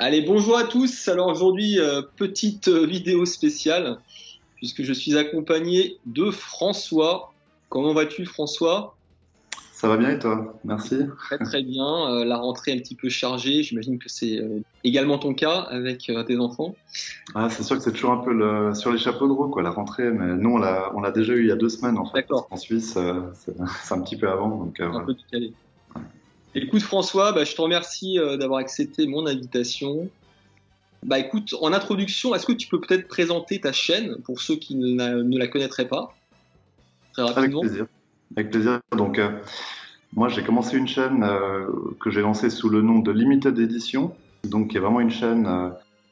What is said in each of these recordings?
Allez, bonjour à tous. Alors aujourd'hui, petite vidéo spéciale, puisque je suis accompagné de François. Comment vas-tu, François? Ça va bien et toi? Merci. Très très bien. La rentrée est un petit peu chargée. J'imagine que c'est également ton cas avec tes enfants. Ah, c'est sûr que c'est toujours un peu sur les chapeaux de roue, quoi, la rentrée, mais nous, on l'a déjà eu il y a 2 semaines, en fait, parce D'accord, qu'en Suisse, c'est un petit peu avant, donc un voilà. peu décalé. Écoute, François, je te remercie d'avoir accepté mon invitation. Bah écoute, en introduction, est-ce que tu peux peut-être présenter ta chaîne pour ceux qui ne la connaîtraient pas, très Avec rapidement? plaisir. Avec plaisir. Donc, moi, j'ai commencé une chaîne que j'ai lancée sous le nom de Limited Edition, donc qui est vraiment une chaîne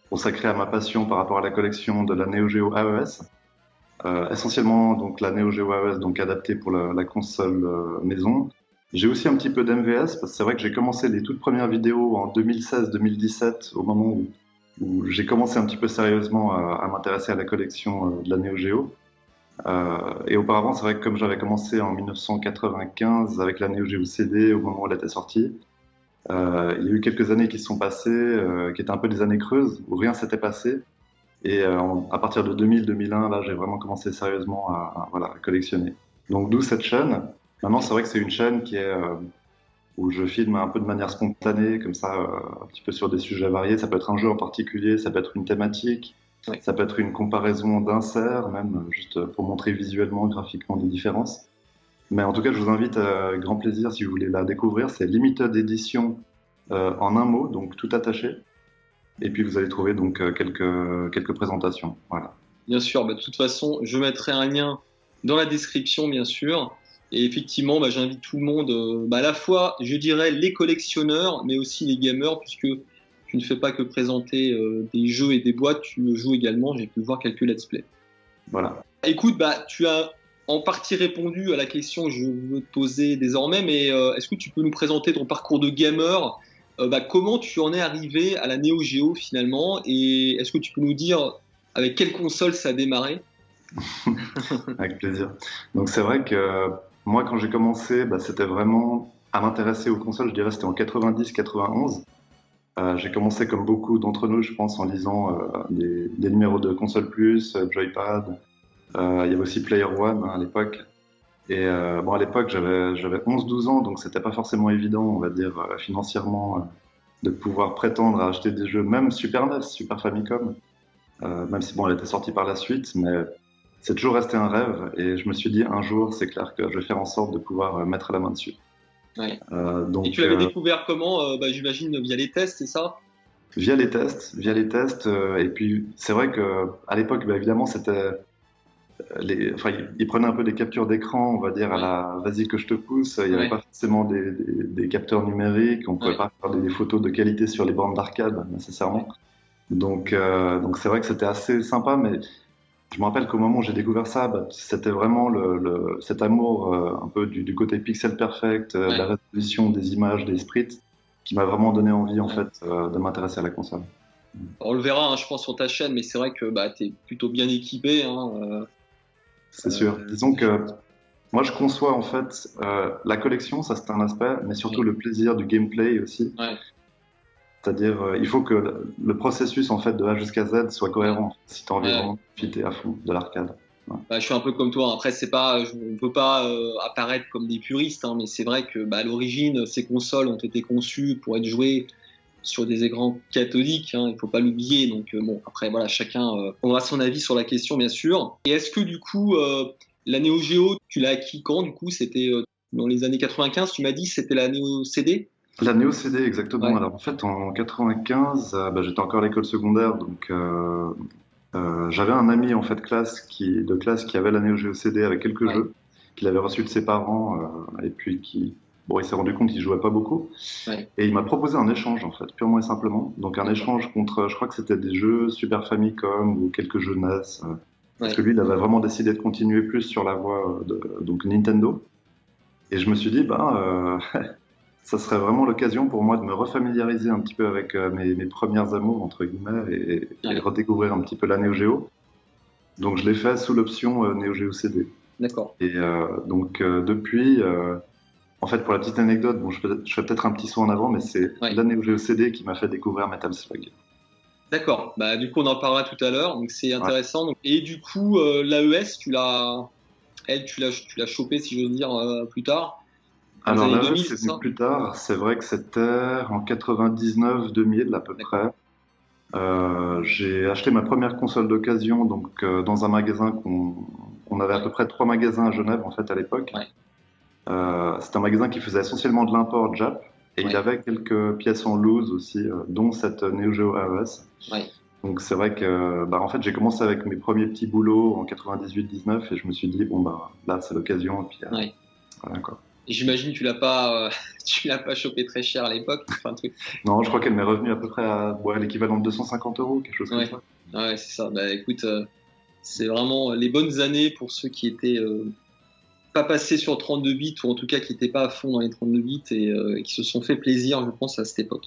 consacrée à ma passion par rapport à la collection de la Neo Geo AES. Essentiellement donc la Neo Geo AES, donc adaptée pour la console maison. J'ai aussi un petit peu d'MVS parce que c'est vrai que j'ai commencé les toutes premières vidéos en 2016-2017 au moment où j'ai commencé un petit peu sérieusement à m'intéresser à la collection de la Neo Geo. Et auparavant, c'est vrai que comme j'avais commencé en 1995 avec la Neo Geo CD au moment où elle était sortie, il y a eu quelques années qui se sont passées, qui étaient un peu des années creuses où rien s'était passé. Et à partir de 2000-2001, là, j'ai vraiment commencé sérieusement voilà, à collectionner. Donc d'où cette chaîne. Maintenant, c'est vrai que c'est une chaîne qui est où je filme un peu de manière spontanée, comme ça, un petit peu sur des sujets variés. Ça peut être un jeu en particulier, ça peut être une thématique, Ouais. ça peut être une comparaison d'inserts, même juste pour montrer visuellement, graphiquement des différences. Mais en tout cas, je vous invite avec grand plaisir, si vous voulez la découvrir. C'est Limited Edition en un mot, donc tout attaché. Et puis vous allez trouver donc quelques présentations. Voilà. Bien sûr, de toute façon, je mettrai un lien dans la description, bien sûr. Et effectivement, j'invite tout le monde, à la fois, je dirais, les collectionneurs, mais aussi les gamers, puisque tu ne fais pas que présenter des jeux et des boîtes, tu joues également. J'ai pu voir quelques let's play. Voilà. Écoute, tu as en partie répondu à la question que je veux te poser désormais, mais est-ce que tu peux nous présenter ton parcours de gamer? Comment tu en es arrivé à la Neo Geo finalement? Et est-ce que tu peux nous dire avec quelle console ça a démarré? Avec plaisir. Donc c'est vrai que moi quand j'ai commencé, c'était vraiment à m'intéresser aux consoles, je dirais c'était en 90-91. J'ai commencé comme beaucoup d'entre nous, je pense, en lisant des numéros de Console Plus, Joypad. Il y avait aussi Player One hein, à l'époque. Et bon, à l'époque, j'avais 11-12 ans, donc c'était pas forcément évident, on va dire, financièrement, de pouvoir prétendre à acheter des jeux, même Super NES, Super Famicom, même si bon, elle était sortie par la suite, mais c'est toujours resté un rêve. Et je me suis dit, un jour, c'est clair que je vais faire en sorte de pouvoir mettre la main dessus. Ouais. Et tu Donc, l'avais découvert comment? J'imagine via les tests, c'est ça? via les tests, et puis c'est vrai que à l'époque, évidemment, c'était enfin, ils prenaient un peu des captures d'écran, on va dire, à Ouais, la vas-y que je te pousse. Il n'y avait ouais, pas forcément des capteurs numériques, on pouvait ouais, pas faire des photos de qualité sur les bornes d'arcade nécessairement. ouais. Donc c'est vrai que c'était assez sympa, mais je me rappelle qu'au moment où j'ai découvert ça, c'était vraiment cet amour un peu du côté pixel perfect, de la Ouais, résolution des images, des sprites, qui m'a vraiment donné envie en ouais. fait de m'intéresser à la console. On le verra, hein, je pense, sur ta chaîne, mais c'est vrai que tu es plutôt bien équipé, hein, C'est sûr. Disons que moi je conçois en fait la collection, ça c'est un aspect, mais surtout ouais, le plaisir du gameplay aussi. ouais, C'est-à-dire, il faut que le processus en fait de A jusqu'à Z soit ouais, cohérent si tu as envie ouais. vraiment de profiter à fond de l'arcade. Ouais. Je suis un peu comme toi. Après, c'est pas, on peut pas apparaître comme des puristes, hein, mais c'est vrai que à l'origine, ces consoles ont été conçues pour être jouées sur des écrans cathodiques. Hein, il faut pas l'oublier. Donc bon, après voilà, chacun aura son avis sur la question, bien sûr. Et est-ce que du coup, la Neo Geo, tu l'as acquis quand? Du coup, c'était dans les années 95. Tu m'as dit, c'était la Neo CD. La Neo CD, exactement. Ouais, Alors en fait, en 95, j'étais encore à l'école secondaire, donc j'avais un ami en fait de classe qui avait la Neo Geo CD avec quelques ouais, jeux qu'il avait reçus de ses parents et puis qui, bon, il s'est rendu compte qu'il jouait pas beaucoup ouais, et il m'a proposé un échange en fait, purement et simplement. Donc un d'accord. échange contre, je crois que c'était des jeux Super Famicom ou quelques jeux NES, parce que Ouais, lui, il avait vraiment décidé de continuer plus sur la voie de donc Nintendo. Et je me suis dit, ça serait vraiment l'occasion pour moi de me refamiliariser un petit peu avec mes premières amours, entre guillemets, et ouais, redécouvrir un petit peu la Neo Geo. Donc je l'ai fait sous l'option Neo Geo CD. d'accord. Et donc depuis, En fait, pour la petite anecdote, bon, je fais peut-être un petit saut en avant, mais c'est Ouais. la Neo Geo CD qui m'a fait découvrir Metal Slug. D'accord. Bah, du coup, on en parlera tout à l'heure. Donc, c'est Ouais. intéressant. Et du coup, l'AES, tu l'as chopé, si j'ose dire, plus tard, dans les Alors années là, 2000, c'est c'est venu ça? plus tard. C'est vrai que c'était en 99-2000 à peu D'accord. près. J'ai acheté ma première console d'occasion donc dans un magasin on avait à Ouais. peu près 3 magasins à Genève en fait à l'époque. Ouais. C'est un magasin qui faisait essentiellement de l'import Jap et il Ouais. avait quelques pièces en loose aussi, dont cette Neo Geo AES. Ouais. Donc c'est vrai que bah, en fait j'ai commencé avec mes premiers petits boulots en 98-19 et je me suis dit bon bah là c'est l'occasion et puis Ouais. voilà quoi. Et j'imagine que tu l'as pas, tu l'as pas chopé très cher à l'époque. Enfin, un truc. Non, je crois qu'elle m'est revenue à peu près à ouais, l'équivalent de 250 euros, quelque chose comme Ouais. ça. Ouais, c'est ça. Bah, écoute, c'est vraiment les bonnes années pour ceux qui étaient pas passés sur 32 bits ou en tout cas qui n'étaient pas à fond dans les 32 bits et qui se sont fait plaisir, je pense, à cette époque.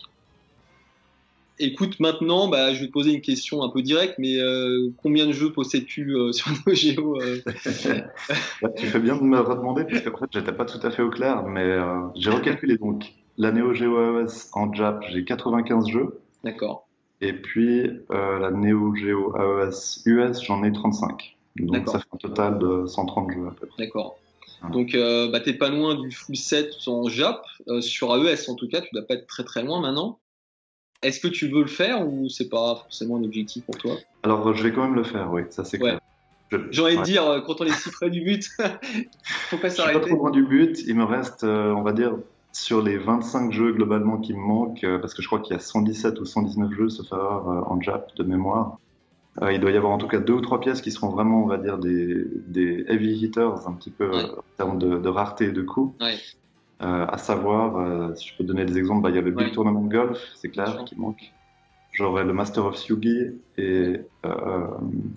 Écoute, maintenant, bah, je vais te poser une question un peu directe, mais combien de jeux possèdes-tu sur Neo Geo Bah, tu fais bien de me redemander parce qu'en fait, j'étais pas tout à fait au clair, mais j'ai recalculé donc la Neo Geo AES en Jap, j'ai 95 jeux, D'accord, et puis la Neo Geo AES US, j'en ai 35. Donc ça d'accord, fait un total de 130 jeux à peu près. d'accord. Voilà. Donc, bah, t'es pas loin du full set en Jap, sur AES en tout cas, tu dois pas être très très loin maintenant. Est-ce que tu veux le faire ou c'est pas forcément un objectif pour toi? Alors, je vais quand même le faire, oui, ça c'est Ouais, clair. Je, j'ai envie de ouais. dire, quand on est si près du but, faut pas Je suis pas trop s'arrêter. loin du but. Il me reste, on va dire, sur les 25 jeux globalement qui me manquent, parce que je crois qu'il y a 117 ou 119 jeux, sauf erreur, en Jap de mémoire. Il doit y avoir en tout cas 2 ou 3 pièces qui seront vraiment, on va dire, des heavy hitters, un petit peu Ouais, en termes de rareté et de coût. ouais, À savoir, si je peux te donner des exemples, bah, il y a le Big ouais, Tournament Golf, c'est bien clair, sûr. qui manque. J'aurais le Master of Yugi Ouais, et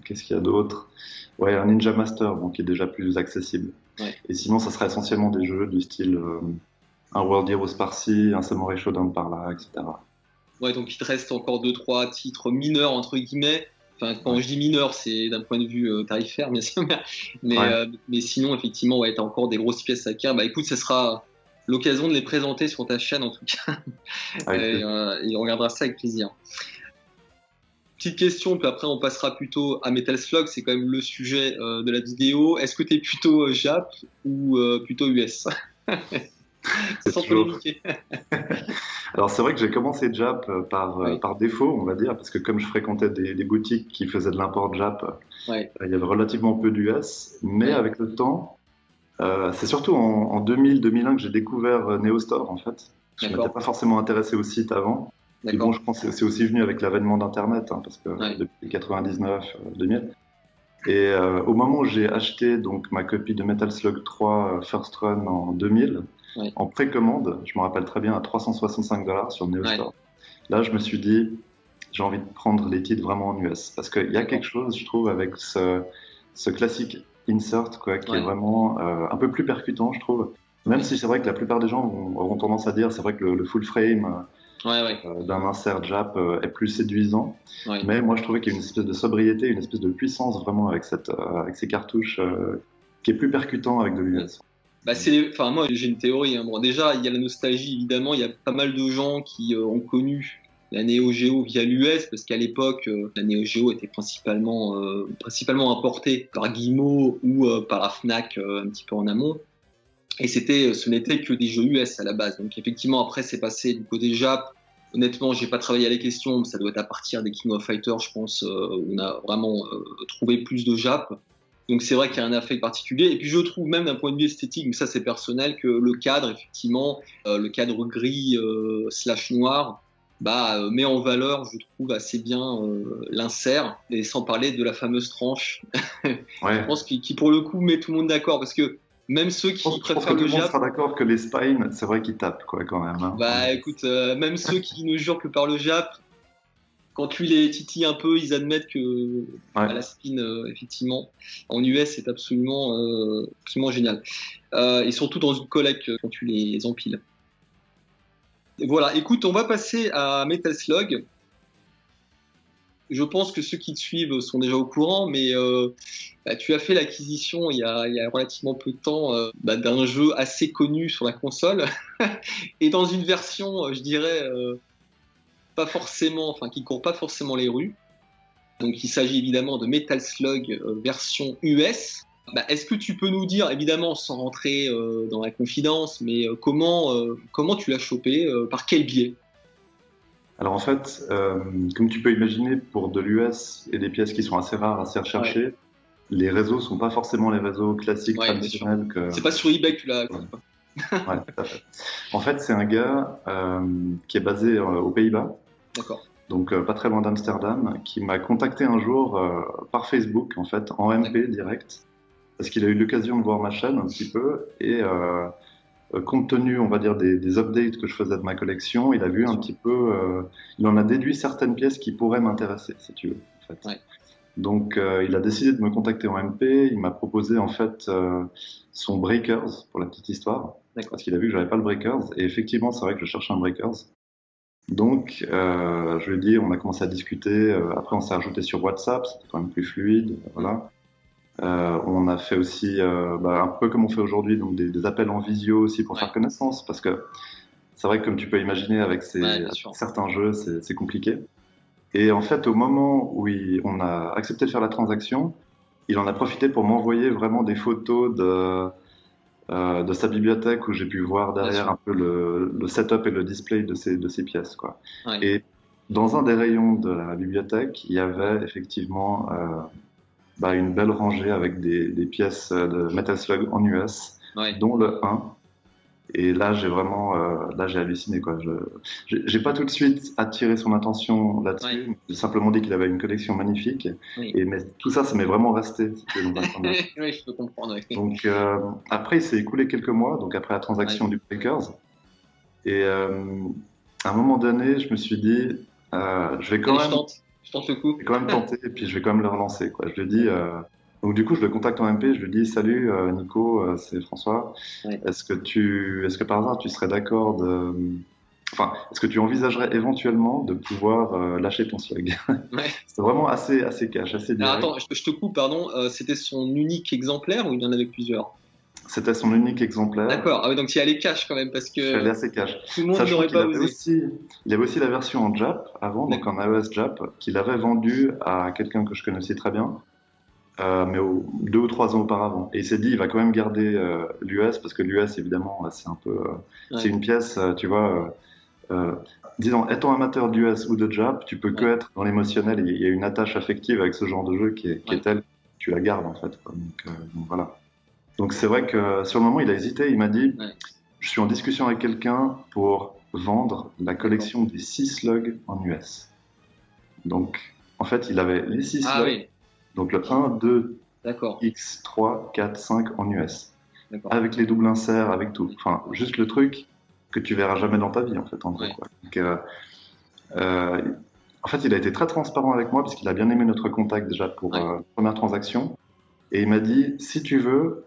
qu'est-ce qu'il y a d'autre? Ouais, un Ninja Master, bon, qui est déjà plus accessible. ouais. Et sinon, ça sera essentiellement des jeux du style un World Heroes par-ci, un Samurai Shodown par-là, etc. Ouais, donc il te reste encore deux, trois titres mineurs, entre guillemets. Enfin, quand Ouais. je dis mineurs, c'est d'un point de vue tarifaire, bien sûr. Mais, Ouais. mais sinon, effectivement, ouais, t'as encore des grosses pièces à cœur. Bah écoute, ce sera l'occasion de les présenter sur ta chaîne, en tout cas. Avec plaisir. Et on regardera ça avec plaisir. Petite question, puis après on passera plutôt à Metal Slug, c'est quand même le sujet de la vidéo. Est-ce que tu es plutôt Jap ou plutôt US? C'est Sans toujours. polémiquer. Alors, c'est vrai que j'ai commencé Jap Ouais, par défaut, on va dire, parce que comme je fréquentais des boutiques qui faisaient de l'import Jap, ouais, il y avait relativement peu d'US. Mais ouais, avec le temps, c'est surtout en 2000-2001 que j'ai découvert Neostore, en fait. Je m'étais d'accord, pas forcément intéressé au site avant. Puis bon, d'accord, je pense que c'est aussi venu avec l'avènement d'Internet, hein, parce que ouais, depuis 99, 2000. Et au moment où j'ai acheté donc ma copie de Metal Slug 3 First Run en 2000, ouais, en précommande, je me rappelle très bien, à 365 dollars sur ouais, NeoStore. Là, je me suis dit, j'ai envie de prendre les titres vraiment en US. Parce qu'il y a quelque d'accord, chose, je trouve, avec ce classique insert, quoi, qui est ouais, vraiment un peu plus percutant, je trouve. Même ouais, si c'est vrai que la plupart des gens auront tendance à dire, c'est vrai que le full frame ouais, ouais, d'un insert Jap est plus séduisant. ouais. Mais moi, je trouvais qu'il y a une espèce de sobriété, une espèce de puissance vraiment avec ces cartouches qui est plus percutant avec de Ouais. l'US. Bah, enfin, moi, j'ai une théorie, hein. Bon, déjà, il y a la nostalgie, évidemment. Il y a pas mal de gens qui ont connu la Neo Geo via l'US, parce qu'à l'époque, la Neo Geo était principalement importée par Guillemot ou par la Fnac un petit peu en amont. Et ce n'était que des jeux US à la base. Donc, effectivement, après, c'est passé du côté Jap. Honnêtement, j'ai pas travaillé à la question, mais ça doit être à partir des King of Fighters, je pense, où on a vraiment trouvé plus de Jap. Donc c'est vrai qu'il y a un affect particulier. Et puis je trouve même d'un point de vue esthétique, mais ça c'est personnel, que le cadre, effectivement, le cadre gris slash noir, bah, met en valeur, je trouve, assez bien l'insert. Et sans parler de la fameuse tranche, je Ouais. pense qui pour le coup met tout le monde d'accord. Parce que même ceux qui Je pense que préfèrent tout le le monde Jap, sera d'accord que les spines, c'est vrai qu'ils tapent, quoi, quand même. Hein. bah écoute, même ceux qui ne jurent que par le Jap, quand tu les titilles un peu, ils admettent que Ouais. bah, la spin, effectivement, en US, c'est absolument génial. Et surtout dans une collecte quand tu les empiles. Et voilà, écoute, on va passer à Metal Slug. je pense que ceux qui te suivent sont déjà au courant, mais bah, tu as fait l'acquisition il y a relativement peu de temps bah, d'un jeu assez connu sur la console et dans une version, je dirais, pas forcément, enfin qui court pas forcément les rues. Donc il s'agit évidemment de Metal Slug version US. Bah, est-ce que tu peux nous dire, évidemment sans rentrer dans la confidence, mais comment tu l'as chopé, par quel biais? Alors en fait, comme tu peux imaginer, pour de l'US et des pièces qui sont assez rares, assez Ouais, recherchées, les réseaux sont pas forcément les réseaux classiques, ouais, bien sûr. traditionnels que... C'est pas sur eBay que tu l'as. Ouais, ouais, tout à fait. En fait, c'est un gars qui est basé aux Pays-Bas, D'accord, donc pas très loin d'Amsterdam, qui m'a contacté un jour par Facebook, en fait, en MP d'accord. direct, parce qu'il a eu l'occasion de voir ma chaîne un petit peu, et compte tenu, on va dire, des updates que je faisais de ma collection, il a vu Bien un sûr. petit peu, il en a déduit certaines pièces qui pourraient m'intéresser, si tu veux, en fait. Ouais, Donc, il a décidé de me contacter en MP. Il m'a proposé en fait son Breakers pour la petite histoire, d'accord. parce qu'il a vu que j'avais pas le Breakers. Et effectivement, c'est vrai que je cherchais un Breakers. Donc, je lui ai dit, on a commencé à discuter. Après, on s'est rajouté sur WhatsApp, c'était quand même plus fluide. Mm. Voilà. On a fait aussi, bah, un peu comme on fait aujourd'hui, donc des appels en visio aussi pour faire Ouais, connaissance, parce que c'est vrai que comme tu peux imaginer, avec ouais, bien avec sûr. certains jeux, c'est compliqué. Et en fait, au moment où on a accepté de faire la transaction, il en a profité pour m'envoyer vraiment des photos de sa bibliothèque où j'ai pu voir Bien derrière sûr. un peu le setup et le display de ces pièces, quoi. Ouais, Et dans un des rayons de la bibliothèque, il y avait effectivement bah, une belle rangée avec des pièces de Metal Slug en US, ouais. dont le 1. Et là, j'ai vraiment, là, j'ai halluciné, quoi. J'ai pas tout de suite attiré son attention Ouais, là-dessus. J'ai simplement dit qu'il avait une collection magnifique. oui. Et mais tout ça, ça m'est vraiment resté, si tu veux, dans un coin de ma tête. Oui, je peux comprendre. Oui. Donc, après, il s'est écoulé quelques mois, donc après la Ouais. transaction du Breakers. Et à un moment donné, je me suis dit, Allez, je tente le coup. je vais quand même tenter, et puis je vais quand même le relancer, quoi. Je lui ai dit, donc du coup, je le contacte en MP, je lui dis, salut Nico, c'est François. Ouais. Est-ce que par hasard tu serais d'accord enfin, est-ce que tu envisagerais éventuellement de pouvoir lâcher ton slug? Ouais. C'était vraiment assez cash, assez Alors direct. attends, je te coupe, pardon. C'était son unique exemplaire ou il y en avait plusieurs? C'était son unique exemplaire. D'accord. Ah oui, donc il y a les caches quand même, parce Je suis allé que assez cash, tout le monde sachant n'aurait qu'il pas avait osé. aussi, il avait aussi la version en JAP avant, donc D'accord. en iOS JAP, qu'il avait vendue à quelqu'un que je connaissais très bien, mais 2 ou 3 ans auparavant. Et il s'est dit, il va quand même garder l'US parce que l'US, évidemment, c'est un peu, c'est Ouais, une pièce, tu vois. Disons, étant amateur d'US ou de Jap, tu peux que ouais, être dans l'émotionnel et il y a une attache affective avec ce genre de jeu qui est ouais, telle, tu la gardes en fait, quoi. Donc, voilà. Donc c'est vrai que sur le moment, il a hésité, il m'a dit, ouais. je suis en discussion avec quelqu'un pour vendre la D'accord. collection des 6 slugs en US. Donc en fait, il avait les 6 Ah slugs, oui, donc le 1, 2, d'accord, X, 3, 4, 5 en US, d'accord. avec les doubles inserts, avec tout. Enfin, juste le truc que tu verras jamais dans ta vie en fait, en gros, Ouais, quoi. Donc, euh, en fait, il a été très transparent avec moi parce qu'il a bien aimé notre contact déjà pour ouais, la première transaction. Et il m'a dit, si tu veux,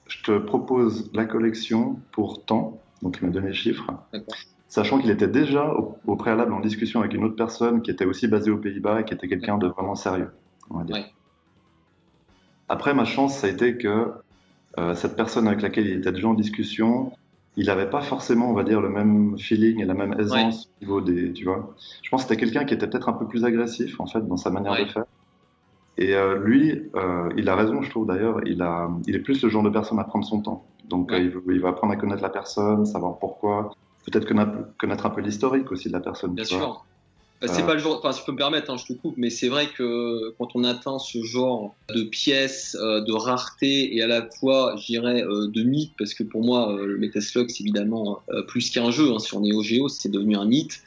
je te propose la collection pour tant. Donc il m'a donné le chiffre. d'accord. Sachant qu'il était déjà au préalable en discussion avec une autre personne qui était aussi basée aux Pays-Bas et qui était quelqu'un de D'accord. vraiment sérieux, on va dire. Ouais, Après, ma chance, ça a été que cette personne avec laquelle il était déjà en discussion, il n'avait pas forcément, on va dire, le même feeling et la même ouais, aisance au niveau des, tu vois. Je pense que c'était quelqu'un qui était peut-être un peu plus agressif, en fait, dans sa manière de ouais, faire. Et lui, il a raison, je trouve d'ailleurs, il est plus le genre de personne à prendre son temps. Donc ouais. il va apprendre à connaître la personne, savoir pourquoi, peut-être connaître un peu l'historique aussi de la personne, Bien tu vois. sûr. C'est Euh, pas le genre, enfin, si je peux me permettre, hein, je te coupe, mais c'est vrai que quand on atteint ce genre de pièces, de rareté et à la fois, je dirais, de mythe, parce que pour moi, le Metaslug, c'est évidemment plus qu'un jeu, hein, si on est au Géo, c'est devenu un mythe.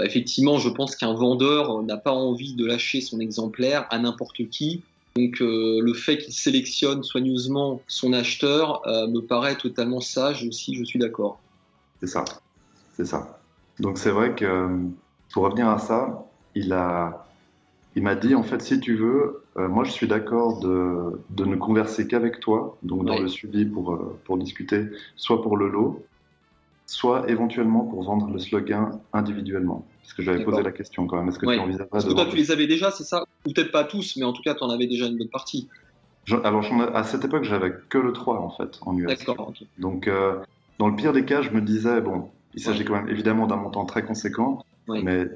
Effectivement, je pense qu'un vendeur n'a pas envie de lâcher son exemplaire à n'importe qui. Donc, le fait qu'il sélectionne soigneusement son acheteur me paraît totalement sage aussi, je suis d'accord. c'est ça, c'est ça. Donc c'est vrai que pour revenir à ça, il m'a dit en fait si tu veux, moi je suis d'accord de ne converser qu'avec toi, donc dans le Ouais, suivi pour discuter, soit pour le lot. soit éventuellement pour vendre le slogan individuellement. Parce que j'avais posé D'accord. la question quand même, est-ce que tu Ouais. envisagerais Parce de que toi, vendre tu les avais déjà, c'est ça? Ou peut-être pas tous, mais en tout cas, tu en avais déjà une bonne partie. Alors, à cette époque, j'avais que le 3 en fait, en US. D'accord, ok. Donc, dans le pire des cas, je me disais, bon, il s'agit Ouais. quand même évidemment d'un montant très conséquent, Ouais. mais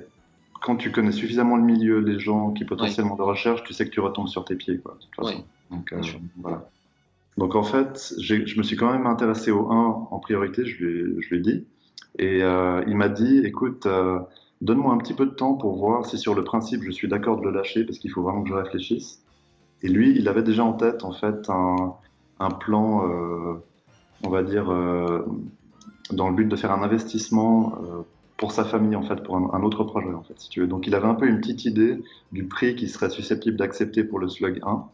quand tu connais suffisamment le milieu, les gens qui Ouais. potentiellement le recherchent, tu sais que tu retombes sur tes pieds, quoi, de toute Ouais. façon. Donc, Bien sûr. voilà. Donc, en fait, je me suis quand même intéressé au 1 en priorité, je lui ai dit. Et il m'a dit, écoute, donne-moi un petit peu de temps pour voir si sur le principe je suis d'accord de le lâcher, parce qu'il faut vraiment que je réfléchisse. Et lui, il avait déjà en tête, en fait, un plan, on va dire, dans le but de faire un investissement pour sa famille, en fait, pour un autre projet, en fait, si tu veux. Donc, il avait un peu une petite idée du prix qu'il serait susceptible d'accepter pour le Slug 1.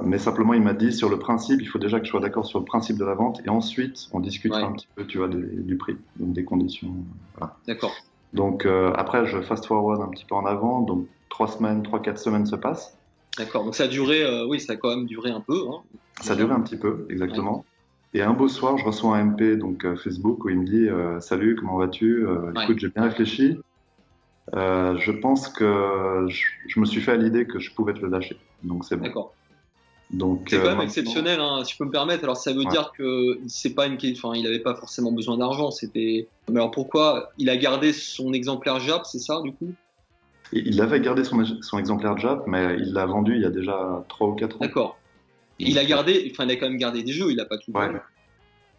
Mais simplement, il m'a dit, sur le principe, il faut déjà que je sois d'accord sur le principe de la vente, et ensuite, on discutera Ouais. un petit peu, tu vois, du prix, donc des conditions. Voilà. D'accord. Donc, après, je fast-forward un petit peu en avant, donc 3 semaines, 3, 4 semaines se passent. D'accord. Donc ça a duré, oui, ça a quand même duré un peu, hein, Ça a déjà. duré un petit peu, Ouais. exactement. Et un beau soir, je reçois un MP, donc Facebook, où il me dit Salut, comment vas-tu? Ouais. Écoute, j'ai bien réfléchi. Je pense que je me suis fait à l'idée que je pouvais te le lâcher. Donc c'est bon. D'accord. Donc C'est quand même maintenant, exceptionnel, hein, si je peux me permettre. Alors ça veut ouais. dire que c'est pas enfin, il n'avait pas forcément besoin d'argent. C'était. Mais alors pourquoi il a gardé son exemplaire JAP, c'est ça du coup? Et il avait gardé son exemplaire Jap, mais il l'a vendu il y a déjà 3 ou 4 ans. D'accord. Et il a Donc gardé, enfin, il a quand même gardé des jeux. Il a pas tout ouais. vendu.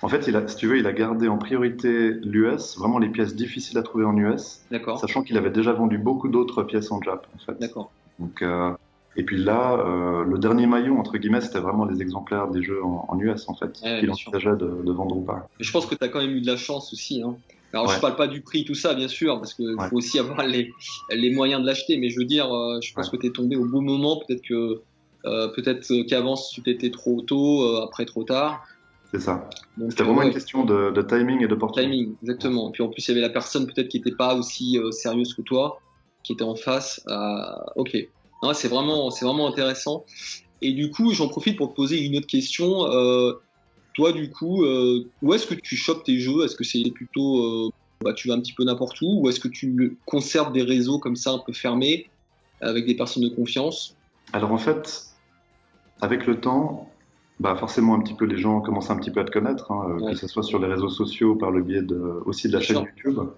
En fait, si tu veux, il a gardé en priorité l'US, vraiment les pièces difficiles à trouver en US, D'accord. sachant qu'il avait déjà vendu beaucoup d'autres pièces en Jap, en fait. D'accord. Donc, et puis là, le dernier maillon, entre guillemets, c'était vraiment les exemplaires des jeux en US, en fait, Ouais, qu'il bien sûr. envisageait de vendre ou pas. Mais je pense que tu as quand même eu de la chance aussi, hein. Alors je Ouais, parle pas du prix, tout ça, bien sûr, parce qu'il ouais, faut aussi avoir les moyens de l'acheter. Mais je veux dire, je ouais, pense que tu es tombé au bon moment. Peut-être qu'avant, si tu étais trop tôt, après trop tard. c'est ça. Donc, C'était vraiment une ouais, question de timing et d'opportunité. timing, exactement. Et puis en plus, il y avait la personne peut-être qui n'était pas aussi sérieuse que toi, qui était en face. Ok. Non, c'est vraiment intéressant. Et du coup, j'en profite pour te poser une autre question. Toi, du coup, où est-ce que tu chopes tes jeux? Est-ce que c'est plutôt, tu vas un petit peu n'importe où, ou est-ce que tu conserves des réseaux comme ça un peu fermés, avec des personnes de confiance? Alors en fait, avec le temps, bah forcément un petit peu les gens commencent un petit peu à te connaître, hein, que Ouais, ce soit sur les réseaux sociaux, par le biais aussi de la bien chaîne sûr. YouTube.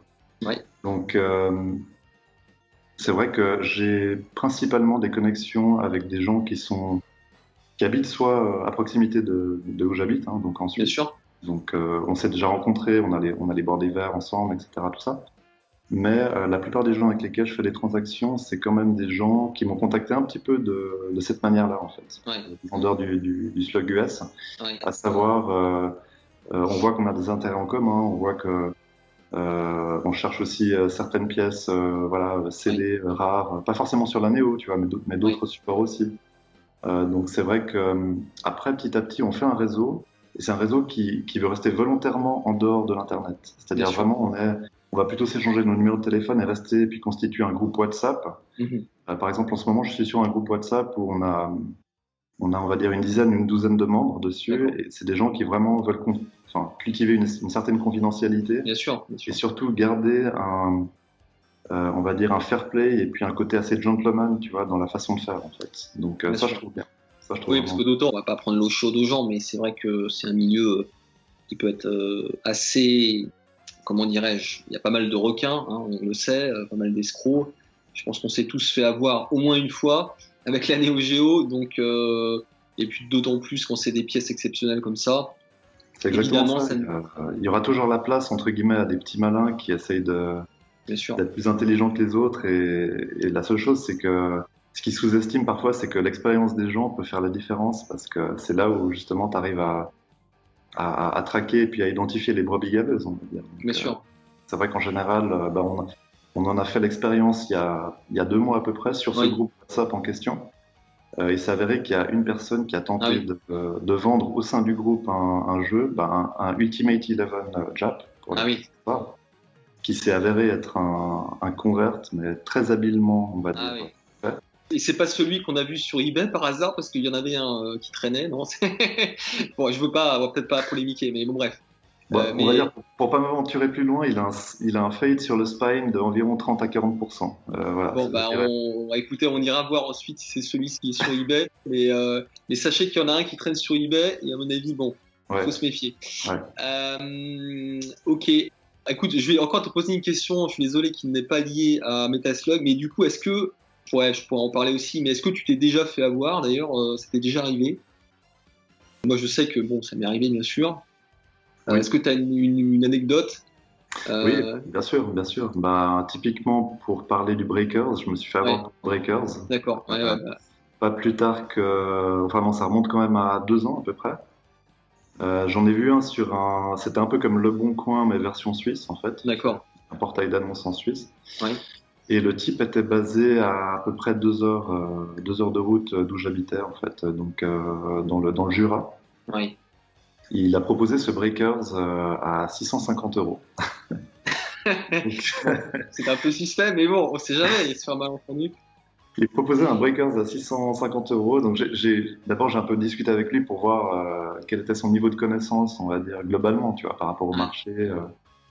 Ouais, Donc c'est vrai que j'ai principalement des connexions avec des gens qui habitent soit à proximité de où j'habite, hein, donc en bien Suisse. sûr. Donc on s'est déjà rencontrés, on a les bords d'hiver ensemble, etc. Tout ça. Mais la plupart des gens avec lesquels je fais des transactions, c'est quand même des gens qui m'ont contacté un petit peu de cette manière-là, en fait, Ouais, en dehors du slug US, ouais, à savoir, on voit qu'on a des intérêts en commun, on voit que on cherche aussi certaines pièces, voilà, ouais, CD rares, pas forcément sur la Néo, tu vois, mais ouais, d'autres supports aussi. Donc c'est vrai que après, petit à petit, on fait un réseau, et c'est un réseau qui veut rester volontairement en dehors de l'Internet. bien C'est-à-dire sûr. vraiment, on va plutôt s'échanger nos numéros de téléphone et rester, et puis constituer un groupe WhatsApp. Mhm. Par exemple, en ce moment, je suis sur un groupe WhatsApp où on va dire, une dizaine, une douzaine de membres dessus, D'accord. et c'est des gens qui vraiment veulent enfin, cultiver une certaine confidentialité, Bien sûr, bien et sûr. surtout garder on va dire, un fair play, et puis un côté assez gentleman, tu vois, dans la façon de faire, en fait. Donc Bien ça, je sûr. trouve bien. Ça, je trouve Oui, parce vraiment que d'autant, on va pas prendre l'eau chaude aux gens, mais c'est vrai que c'est un milieu qui peut être assez, comment dirais-je, il y a pas mal de requins, hein, on le sait, pas mal d'escrocs. Je pense qu'on s'est tous fait avoir au moins une fois avec la Neo Geo, donc et puis d'autant plus quand c'est des pièces exceptionnelles comme ça. C'est exactement Évidemment, ça. ça, Il y aura toujours la place, entre guillemets, à des petits malins qui essayent bien sûr, d'être plus intelligents que les autres. Et la seule chose, c'est que ce qu'ils sous-estiment parfois, c'est que l'expérience des gens peut faire la différence, parce que c'est là où justement tu arrives à traquer et puis à identifier les brebis galeuses, on va dire. bien Donc, sûr. c'est vrai qu'en général, on en a fait l'expérience il y a 2 mois à peu près sur ce Oui. groupe WhatsApp en question. Il s'est avéré qu'il y a une personne qui a Ah tenté oui. de vendre au sein du groupe un jeu, un Ultimate Eleven Jap, pour la Ah petite oui. histoire, qui s'est avéré être un convert, mais très habilement, on va Ah dire, oui. fait. Et c'est pas celui qu'on a vu sur eBay par hasard parce qu'il y en avait un qui traînait, non? Bon, je veux pas, on va peut-être pas polémiquer, mais bon, bref. Bon, on va Mais dire, pour pas m'aventurer plus loin, il a un fade sur le spine de environ 30 à 40%. Voilà, bon, ça, je bah, dirais. écoutez, on ira voir ensuite si c'est celui qui est sur eBay. Mais sachez qu'il y en a un qui traîne sur eBay, et à mon avis, bon, il Ouais, faut se méfier. ouais. Ok. Écoute, je vais encore te poser une question. Je suis désolé qu'il n'est pas lié à Metaslug, mais du coup, ouais, je pourrais en parler aussi, mais est-ce que tu t'es déjà fait avoir? D'ailleurs, ça t'est déjà arrivé? Moi, je sais que bon, ça m'est arrivé, bien sûr. Oui. Est-ce que tu as une anecdote? Oui, Euh, bien sûr, bien sûr. Bah, typiquement, pour parler du Breakers, je me suis fait avoir ouais, par Breakers. d'accord. Ouais, Euh, ouais, bah, Pas plus tard que... Enfin non, ça remonte quand même à 2 ans à peu près. J'en ai vu un sur un... C'était un peu comme Le Bon Coin, mais version suisse, en fait. C'est d'accord. un portail d'annonces en Suisse. Ouais, Et le type était basé à peu près 2 heures, 2 heures de route d'où j'habitais, en fait, donc dans le Jura. ouais. Il a proposé ce Breakers à 650 euros. Donc, Bon, c'est un peu suspect, mais bon, on sait jamais. Il se fait un malentendu. il proposait un Breakers à 650 euros. Donc, d'abord, j'ai un peu discuté avec lui pour voir quel était son niveau de connaissance, on va dire, globalement, tu vois, par rapport au Ouais, marché.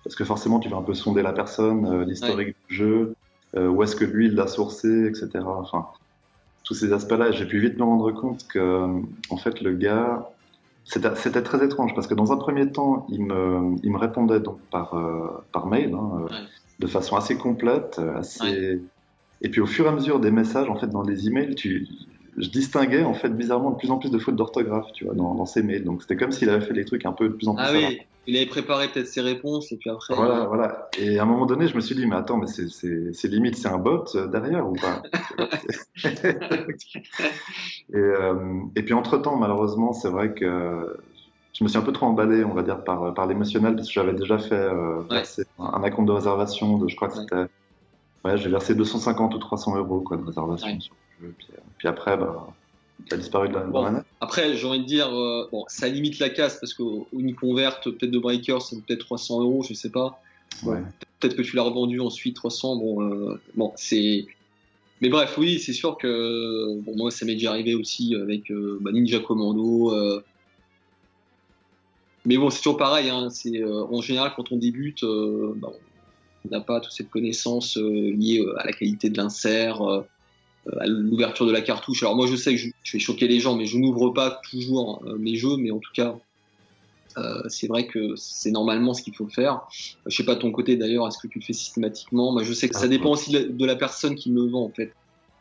Parce que forcément, tu vas un peu sonder la personne, ouais, l'historique du jeu, où est-ce que lui, il l'a sourcé, etc. Enfin, tous ces aspects-là. J'ai pu vite me rendre compte que, en fait, le gars, c'était très étrange parce que dans un premier temps, il me répondait donc par mail, hein, ouais, de façon assez complète, ouais. assez. Et puis au fur et à mesure des messages, en fait, dans les emails, je distinguais en fait bizarrement de plus en plus de fautes d'orthographe, tu vois, dans ses mails. Donc c'était comme s'il avait fait les trucs un peu de plus en Ah plus à la. oui, il avait préparé peut-être ses réponses, et puis après, Voilà, voilà. Et à un moment donné, je me suis dit, mais attends, mais c'est limite, c'est un bot derrière ou pas? Tu vois, et puis entre-temps, malheureusement, c'est vrai que je me suis un peu trop emballé, on va dire, par l'émotionnel, parce que j'avais déjà fait Ouais, verser un acompte de réservation de, je crois que ouais, c'était, ouais, j'ai versé 250 ou 300 euros quoi, de réservation ouais. sur le jeu. Puis après, bah, il a disparu dans la Bon, net. après, j'ai envie de dire, bon, ça limite la casse parce qu'une converte, peut-être de Breaker, c'est peut-être 300 euros, je sais pas. Bon, Ouais. peut-être que tu l'as revendu ensuite 300. Bon, c'est. Mais bref, oui, c'est sûr que bon, moi, ça m'est déjà arrivé aussi avec bah, Ninja Commando. Mais bon, c'est toujours pareil. Hein, en général, quand on débute, bah, on n'a pas toute cette connaissance liée à la qualité de l'insert. À l'ouverture de la cartouche. Alors moi je sais que je vais choquer les gens, mais je n'ouvre pas toujours mes jeux, mais en tout cas c'est vrai que c'est normalement ce qu'il faut faire. Je sais pas de ton côté d'ailleurs, est-ce que tu le fais systématiquement? Moi je sais que ça Alors, dépend aussi de la personne qui me le vend en fait,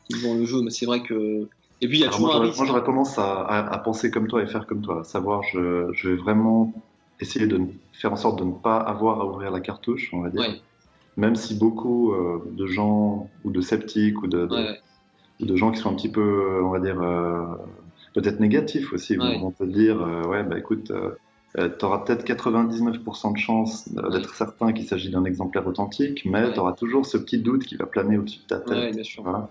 qui me vend le jeu, mais c'est vrai que et puis il y a alors moi, toujours un moi, risque. Hein. j'aurais tendance à penser comme toi et faire comme toi. À savoir, je vais vraiment essayer de faire en sorte de ne pas avoir à ouvrir la cartouche, on va dire. Ouais, Même si beaucoup de gens, ou de sceptiques, ouais, ou de gens qui sont un petit peu, on va dire, peut-être négatifs aussi, ouais, vont te dire, ouais, bah écoute, tu auras peut-être 99% de chance ouais, d'être certain qu'il s'agit d'un exemplaire authentique, mais tu ouais, auras toujours ce petit doute qui va planer au-dessus de ta ouais, tête. bien sûr. Voilà.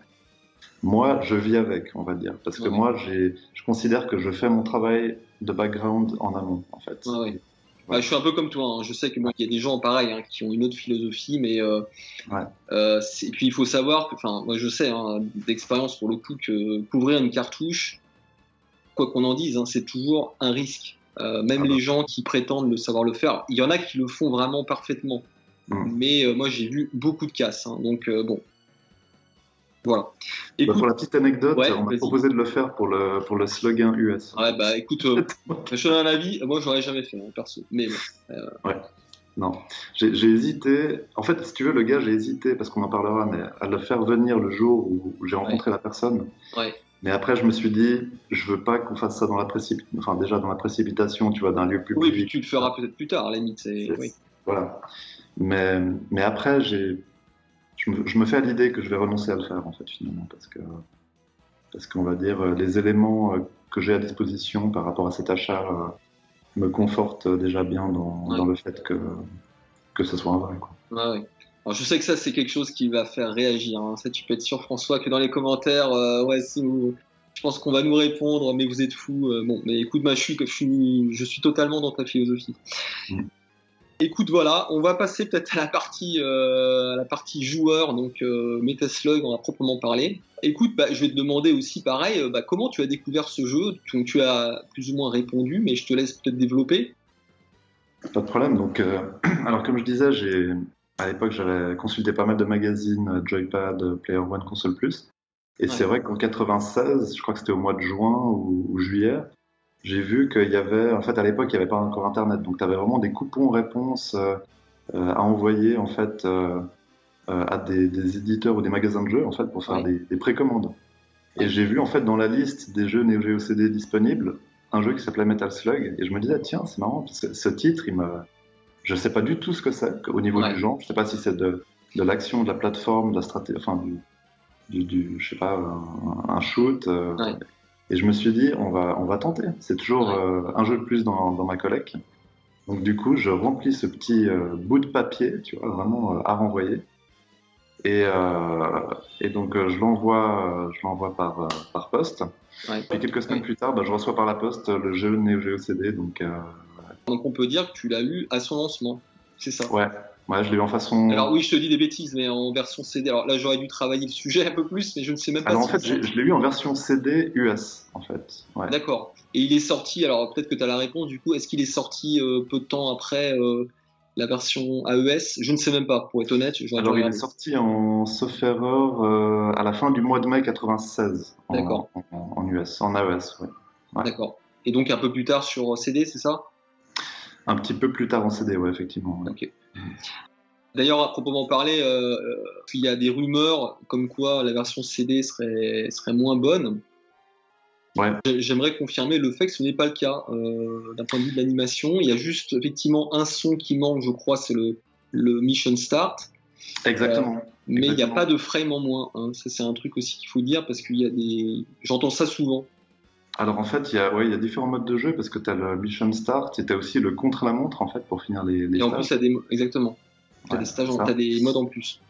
Moi, je vis avec, on va dire, parce que Ouais, moi, je considère que je fais mon travail de background en amont, en fait. ouais, ouais. Bah, Voilà. je suis un peu comme toi. Hein. Je sais que bon, il y a des gens pareils hein, qui ont une autre philosophie, mais Ouais. et puis il faut savoir que, enfin, moi je sais hein, d'expérience pour le coup que couvrir une cartouche, quoi qu'on en dise, hein, c'est toujours un risque. Même Ah les bah. gens qui prétendent le savoir le faire, il y en a qui le font vraiment parfaitement. Hmm. Mais moi j'ai vu beaucoup de casses. Hein, donc bon, voilà. Bah, pour Écoute, la petite anecdote, ouais, on m'a vas-y. proposé de le faire pour le slogan US. Ouais, bah écoute, je te donne un avis. Moi j'aurais jamais fait, hein, perso. Mais bon, Ouais. Non, j'ai hésité. En fait, si tu veux, le gars, j'ai hésité, parce qu'on en parlera, mais à le faire venir le jour où j'ai ouais, rencontré la personne. ouais. Mais après, je me suis dit, je veux pas qu'on fasse ça dans la précipitation, enfin, déjà dans la précipitation, tu vois, d'un lieu Oui, puis public. tu le feras peut-être plus tard, à la limite. Oui. Voilà. Mais, mais après, je me fais à l'idée que je vais renoncer à le faire, en fait, finalement, parce qu'on va dire, les éléments que j'ai à disposition par rapport à cet achat me confortent déjà bien dans Ouais. le fait que ce soit un vrai, quoi. Ouais, ouais. Alors, je sais que ça, c'est quelque chose qui va faire réagir. Hein. Ça, tu peux être sûr, François, que dans les commentaires, ouais, je pense qu'on va nous répondre, mais vous êtes fous. Bon, mais écoute, moi, je suis totalement dans ta philosophie. Mm. Écoute, voilà, on va passer peut-être à la partie joueur, donc Metaslug, on a proprement parlé. Écoute, bah, je vais te demander aussi, pareil, bah, comment tu as découvert ce jeu? Donc, tu as plus ou moins répondu, mais je te laisse peut-être développer. Pas de problème. Donc, alors comme je disais, à l'époque, j'avais consulté pas mal de magazines, Joypad, Player One, Console Plus. Et c'est Ouais, vrai qu'en 96, je crois que c'était au mois de juin ou juillet, j'ai vu qu'il y avait, en fait, à l'époque, il n'y avait pas encore Internet. Donc, tu avais vraiment des coupons réponses à envoyer, en fait, à des éditeurs ou des magasins de jeux, en fait, pour faire ouais, des précommandes. Et ouais, j'ai vu, en fait, dans la liste des jeux Neo Geo CD disponibles, un jeu qui s'appelait Metal Slug. Et je me disais, tiens, c'est marrant, parce que ce titre, je sais pas du tout ce que c'est au niveau du ouais, genre. Je sais pas si c'est de l'action, de la plateforme, de la stratégie, enfin, je sais pas, un shoot. ouais, Et je me suis dit, on va tenter. C'est toujours ouais. un jeu de plus dans ma collecte. Donc du coup, je remplis ce petit bout de papier, tu vois, vraiment à renvoyer. Et, donc je l'envoie par poste. Ouais, Puis quelques semaines ouais. plus tard, bah, je reçois par la poste le jeu Neo Geo CD. Donc Donc on peut dire que tu l'as eu à son lancement, c'est ça. ouais, ouais, je l'ai eu en façon. Alors oui, je te dis des bêtises, mais en version CD. Alors là, j'aurais dû travailler le sujet un peu plus, mais je ne sais même pas Alors en s'il est fait, sorti. je l'ai eu en version CD US, en fait. Ouais. D'accord. Et il est sorti, alors peut-être que tu as la réponse du coup, est-ce qu'il est sorti peu de temps après la version AES? Je ne sais même pas, pour être honnête, j'aurais dû Alors il est regarder. sorti en sauf erreur à la fin du mois de mai 96 D'accord, en US, en AES, ouais. Ouais. d'accord. Et donc un peu plus tard sur CD, c'est ça? Un petit peu plus tard en CD, ouais, effectivement. Ouais. Ok. D'ailleurs, à proprement parler, il y a des rumeurs comme quoi la version CD serait moins bonne. Ouais, J'aimerais confirmer le fait que ce n'est pas le cas d'un point de vue de l'animation. Il y a juste effectivement un son qui manque, je crois, c'est le Mission Start. Euh, exactement. mais il n'y a pas Exactement. de frame en moins, hein. Ça, c'est un truc aussi qu'il faut dire parce qu'il y a des. J'entends ça souvent. Alors en fait, il y a différents modes de jeu parce que tu as le Mission Start et tu as aussi le contre-la-montre en fait pour finir les Et en plus, stages. il y a des. Exactement. Tu as Ouais, des stages, c'est t'as ça. des modes en plus.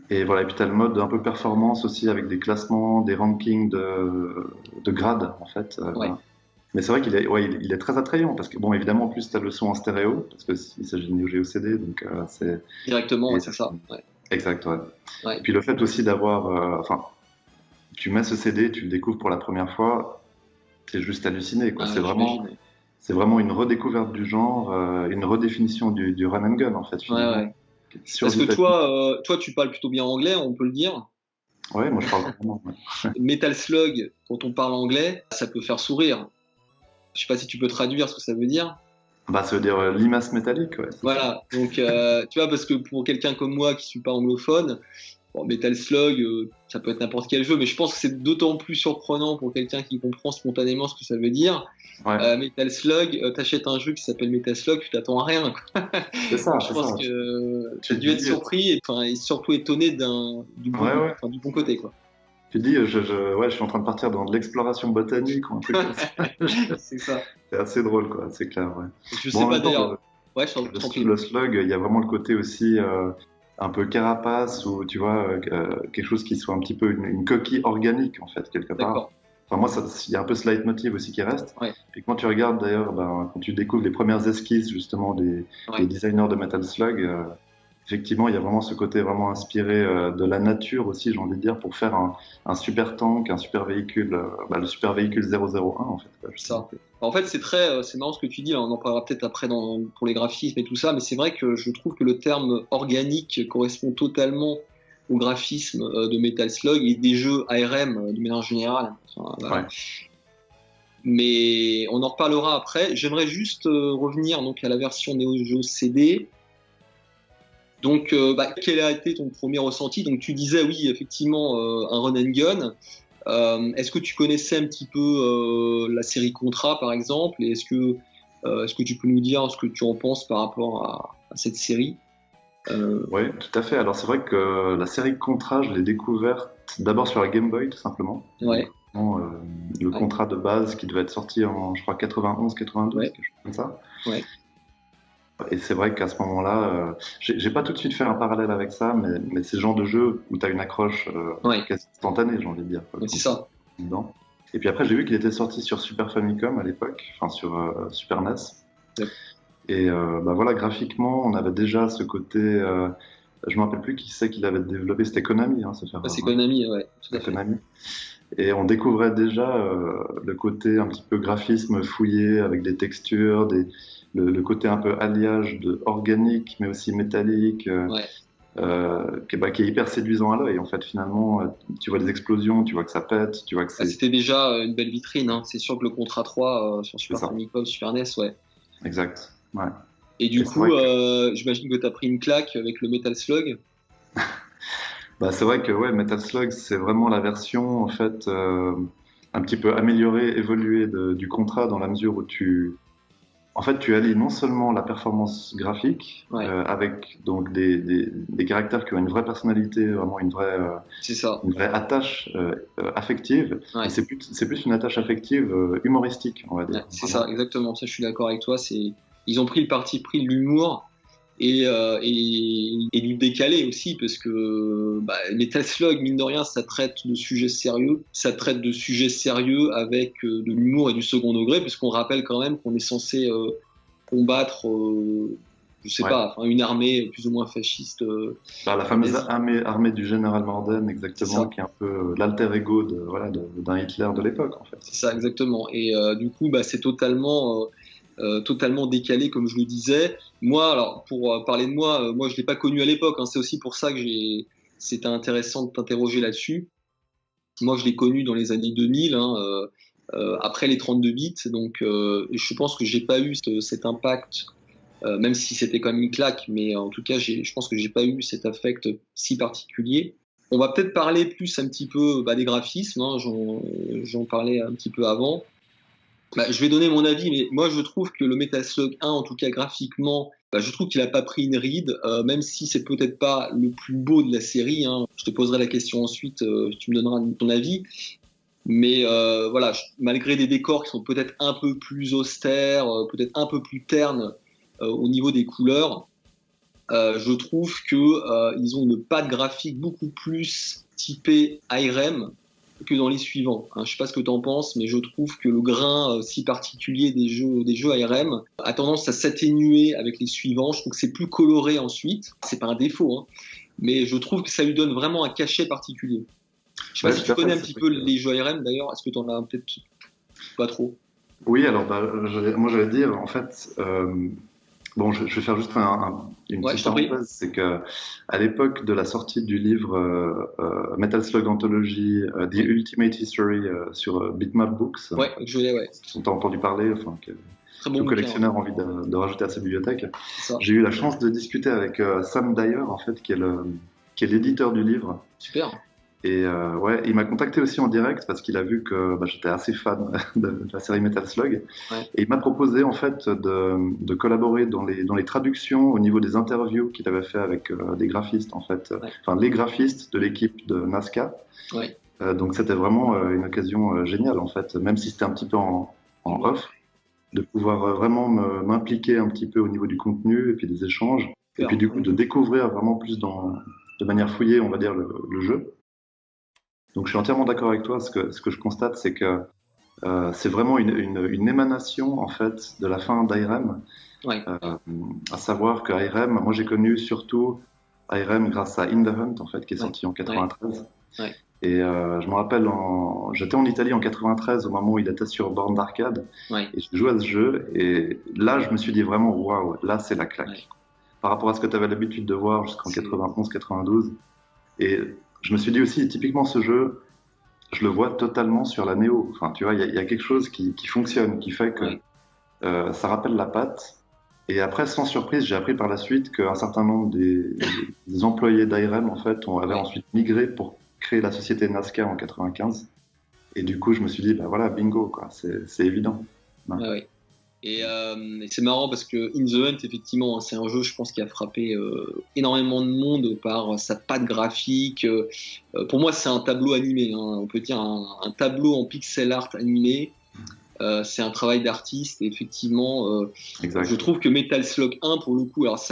Et voilà, et puis tu as le mode un peu performance aussi avec des classements, des rankings de grades en fait. Ouais, Mais c'est vrai qu'il est très attrayant parce que, bon, évidemment, en plus, tu as le son en stéréo parce qu'il s'agit de Neo Geo CD, donc c'est. directement, ouais, et- c'est ça. Ouais, Exact, ouais. Et ouais, puis le fait aussi d'avoir. Enfin, tu mets ce CD, tu le découvres pour la première fois, c'est juste halluciné, quoi. ouais, j'imagine. C'est vraiment une redécouverte du genre, une redéfinition du run and gun, en fait, Ouais, finalement. ouais. Sur Parce que du tapis. toi, tu parles plutôt bien anglais, on peut le dire. Ouais, moi, je parle vraiment. Ouais. Metal Slug, quand on parle anglais, ça peut faire sourire. Je sais pas si tu peux traduire ce que ça veut dire. Bah, ça veut dire limace métallique, ouais, c'est ça. Voilà, donc tu vois, parce que pour quelqu'un comme moi qui suis pas anglophone, bon, Metal Slug, ça peut être n'importe quel jeu, mais je pense que c'est d'autant plus surprenant pour quelqu'un qui comprend spontanément ce que ça veut dire. Ouais, Metal Slug, t'achètes un jeu qui s'appelle Metal Slug, tu t'attends à rien, quoi. c'est ça, Donc je c'est pense ça. que tu as Tu te dû être dis, surpris et, enfin, et surtout étonné ouais, ouais. du bon côté, quoi. Tu te dis, ouais, je suis en train de partir dans de l'exploration botanique ou un truc comme ça. C'est ça. C'est assez drôle, quoi, c'est clair, ouais. Je Bon, sais en pas même temps, d'ailleurs. Ouais, le, je t'en prie. le slug, il y a vraiment le côté aussi un peu carapace ou tu vois, quelque chose qui soit un petit peu une coquille organique, en fait, quelque part. D'accord. Enfin, moi, il y a un peu ce leitmotiv aussi qui reste. Ouais, Et quand tu regardes d'ailleurs, ben, quand tu découvres les premières esquisses justement des ouais. designers de Metal Slug, effectivement, il y a vraiment ce côté vraiment inspiré de la nature aussi, j'ai envie de dire, pour faire un super tank, un super véhicule, bah, le super véhicule 001 en fait, quoi, justement. Ça. En fait, c'est marrant ce que tu dis. Là, on en parlera peut-être après pour les graphismes et tout ça, mais c'est vrai que je trouve que le terme organique correspond totalement au graphisme de Metal Slug et des jeux ARM de manière générale. Enfin, voilà. Ouais, Mais on en reparlera après. J'aimerais juste revenir donc à la version Neo Geo CD. Donc, quel a été ton premier ressenti? Donc, tu disais oui, effectivement, un run and gun. Est-ce que tu connaissais un petit peu la série Contra, par exemple, et est-ce que tu peux nous dire ce que tu en penses par rapport à cette série? ouais, tout à fait. Alors c'est vrai que la série Contra, je l'ai découverte d'abord sur la Game Boy, tout simplement. Donc, Ouais, vraiment, le ouais, contrat de base qui devait être sorti en, je crois, 91, 92, ouais, quelque chose comme ça. ouais, Et c'est vrai qu'à ce moment-là, j'ai pas tout de suite fait un parallèle avec ça, mais c'est le genre de jeu où tu as une accroche ouais, quasi instantanée, j'ai envie de dire, quoi, ouais, quand c'est tu es ça. dedans. Et puis après, j'ai vu qu'il était sorti sur Super Famicom à l'époque, enfin sur Super NES. Ouais. Et bah voilà, graphiquement, on avait déjà ce côté. Je me rappelle plus qui c'est qui l'avait développé, c'était Konami, hein, cette Ça, c'est erreur, hein. Konami, ouais, tout à C'était fait. Konami. Et on découvrait déjà le côté un petit peu graphisme fouillé avec des textures, le côté un peu alliage de organique, mais aussi métallique, Ouais. qui est hyper séduisant à l'œil. En fait, finalement, tu vois des explosions, tu vois que ça pète, tu vois que Ah, c'est c'était déjà une belle vitrine, hein. C'est sûr que le Contra 3 sur c'est Super ça. Famicom, Super NES, ouais. Exact. Ouais. Et du Et c'est coup, vrai que j'imagine que tu as pris une claque avec le Metal Slug. bah, c'est vrai que ouais, Metal Slug, c'est vraiment la version en fait un petit peu améliorée, évoluée du Contra dans la mesure où en fait, tu allies non seulement la performance graphique Ouais, avec donc des caractères qui ont une vraie personnalité, vraiment c'est ça. une vraie attache affective, mais Ouais. c'est plus une attache affective humoristique, on va Ouais, dire. c'est ça, Vraiment. exactement. Ça, je suis d'accord avec toi. Ils ont pris le parti pris de l'humour et du décalé aussi, parce que bah, Metal Slug, mine de rien, ça traite de sujets sérieux. Ça traite de sujets sérieux avec de l'humour et du second degré, puisqu'on rappelle quand même qu'on est censé combattre, je sais Ouais. pas, enfin, une armée plus ou moins fasciste Bah, la en fameuse Asie. armée du général Morden, C'est exactement, ça. qui est un peu l'alter ego voilà, d'un Hitler de l'époque, en fait. C'est ça, exactement. Et du coup, bah, c'est totalement décalé, comme je le disais. Moi, alors, pour parler de moi, moi, je l'ai pas connu à l'époque, hein. C'est aussi pour ça que c'était intéressant de t'interroger là-dessus. Moi, je l'ai connu dans les années 2000, hein, après les 32 bits. Donc, je pense que j'ai pas eu cet impact, même si c'était quand même une claque. Mais en tout cas, je pense que j'ai pas eu cet affect si particulier. On va peut-être parler plus un petit peu bah, des graphismes, hein. J'en parlais un petit peu avant. Bah, je vais donner mon avis, mais moi je trouve que le Metal Slug 1, en tout cas graphiquement, bah, je trouve qu'il a pas pris une ride, même si c'est peut-être pas le plus beau de la série, hein. Je te poserai la question ensuite, tu me donneras ton avis. Mais voilà, malgré des décors qui sont peut-être un peu plus austères, peut-être un peu plus ternes au niveau des couleurs, je trouve que ils ont une patte graphique beaucoup plus typée IREM que dans les suivants, hein. Je sais pas ce que tu en penses, mais je trouve que le grain si particulier des jeux ARM a tendance à s'atténuer avec les suivants. Je trouve que c'est plus coloré ensuite. C'est pas un défaut, hein, mais je trouve que ça lui donne vraiment un cachet particulier. Je sais pas Ouais, si tout tu à fait. connais un C'est petit vrai peu que... les jeux ARM d'ailleurs. Est-ce que tu en as peut-être pas trop? Oui, alors bah, moi j'allais dire, en fait, bon, je vais faire juste une Ouais, petite je t'en prie. parenthèse, c'est que à l'époque de la sortie du livre Metal Slug Anthology, The Ultimate History sur Bitmap Books, Ouais, je l'ai, ouais. dont tu as entendu parler, enfin, que Très bon tout bouquin, ouais. collectionneur a envie de rajouter à sa bibliothèque, C'est ça. j'ai eu la chance de discuter avec Sam Dyer, en fait, qui est l'éditeur du livre. Super. Et ouais, il m'a contacté aussi en direct parce qu'il a vu que bah, j'étais assez fan de la série Metal Slug. Ouais, Et il m'a proposé en fait de collaborer dans les traductions au niveau des interviews qu'il avait fait avec des graphistes en fait, ouais, enfin les graphistes de l'équipe de Nazca. ouais. Donc c'était vraiment une occasion géniale en fait, même si c'était un petit peu en off, de pouvoir vraiment m'impliquer un petit peu au niveau du contenu et puis des échanges. Et puis Super. du coup de découvrir vraiment plus de manière fouillée, on va dire, le jeu. Donc je suis entièrement d'accord avec toi. Ce que je constate, c'est que c'est vraiment une émanation en fait de la fin d'IREM. Ouais, Euh, à savoir que IREM, moi j'ai connu surtout IREM grâce à In the Hunt en fait, qui est ouais, sorti en ouais, 93. ouais, Et je me rappelle, j'étais en Italie en 93 au moment où il était sur borne d'arcade ouais, et j'ai joué à ce jeu. Et là, je me suis dit vraiment, waouh, là c'est la ouais. claque. Par rapport à ce que tu avais l'habitude de voir jusqu'en C'est 91-92. Et je me suis dit aussi, typiquement ce jeu, je le vois totalement sur la Néo. Enfin, tu vois, il y a quelque chose qui fonctionne, qui fait que ouais, ça rappelle la patte. Et après, sans surprise, j'ai appris par la suite qu'un certain nombre des employés d'IREM, en fait, avaient ouais, ensuite migré pour créer la société Nazca en 95. Et du coup, je me suis dit, bah voilà, bingo, quoi, c'est évident. Ouais. ouais, ouais. Et c'est marrant parce que In the Hunt, effectivement, hein, c'est un jeu, je pense, qui a frappé énormément de monde par sa patte graphique. Pour moi, c'est un tableau animé, hein, on peut dire un tableau en pixel art animé. C'est un travail d'artiste. Et effectivement, je Exact. trouve que Metal Slug 1, pour le coup, alors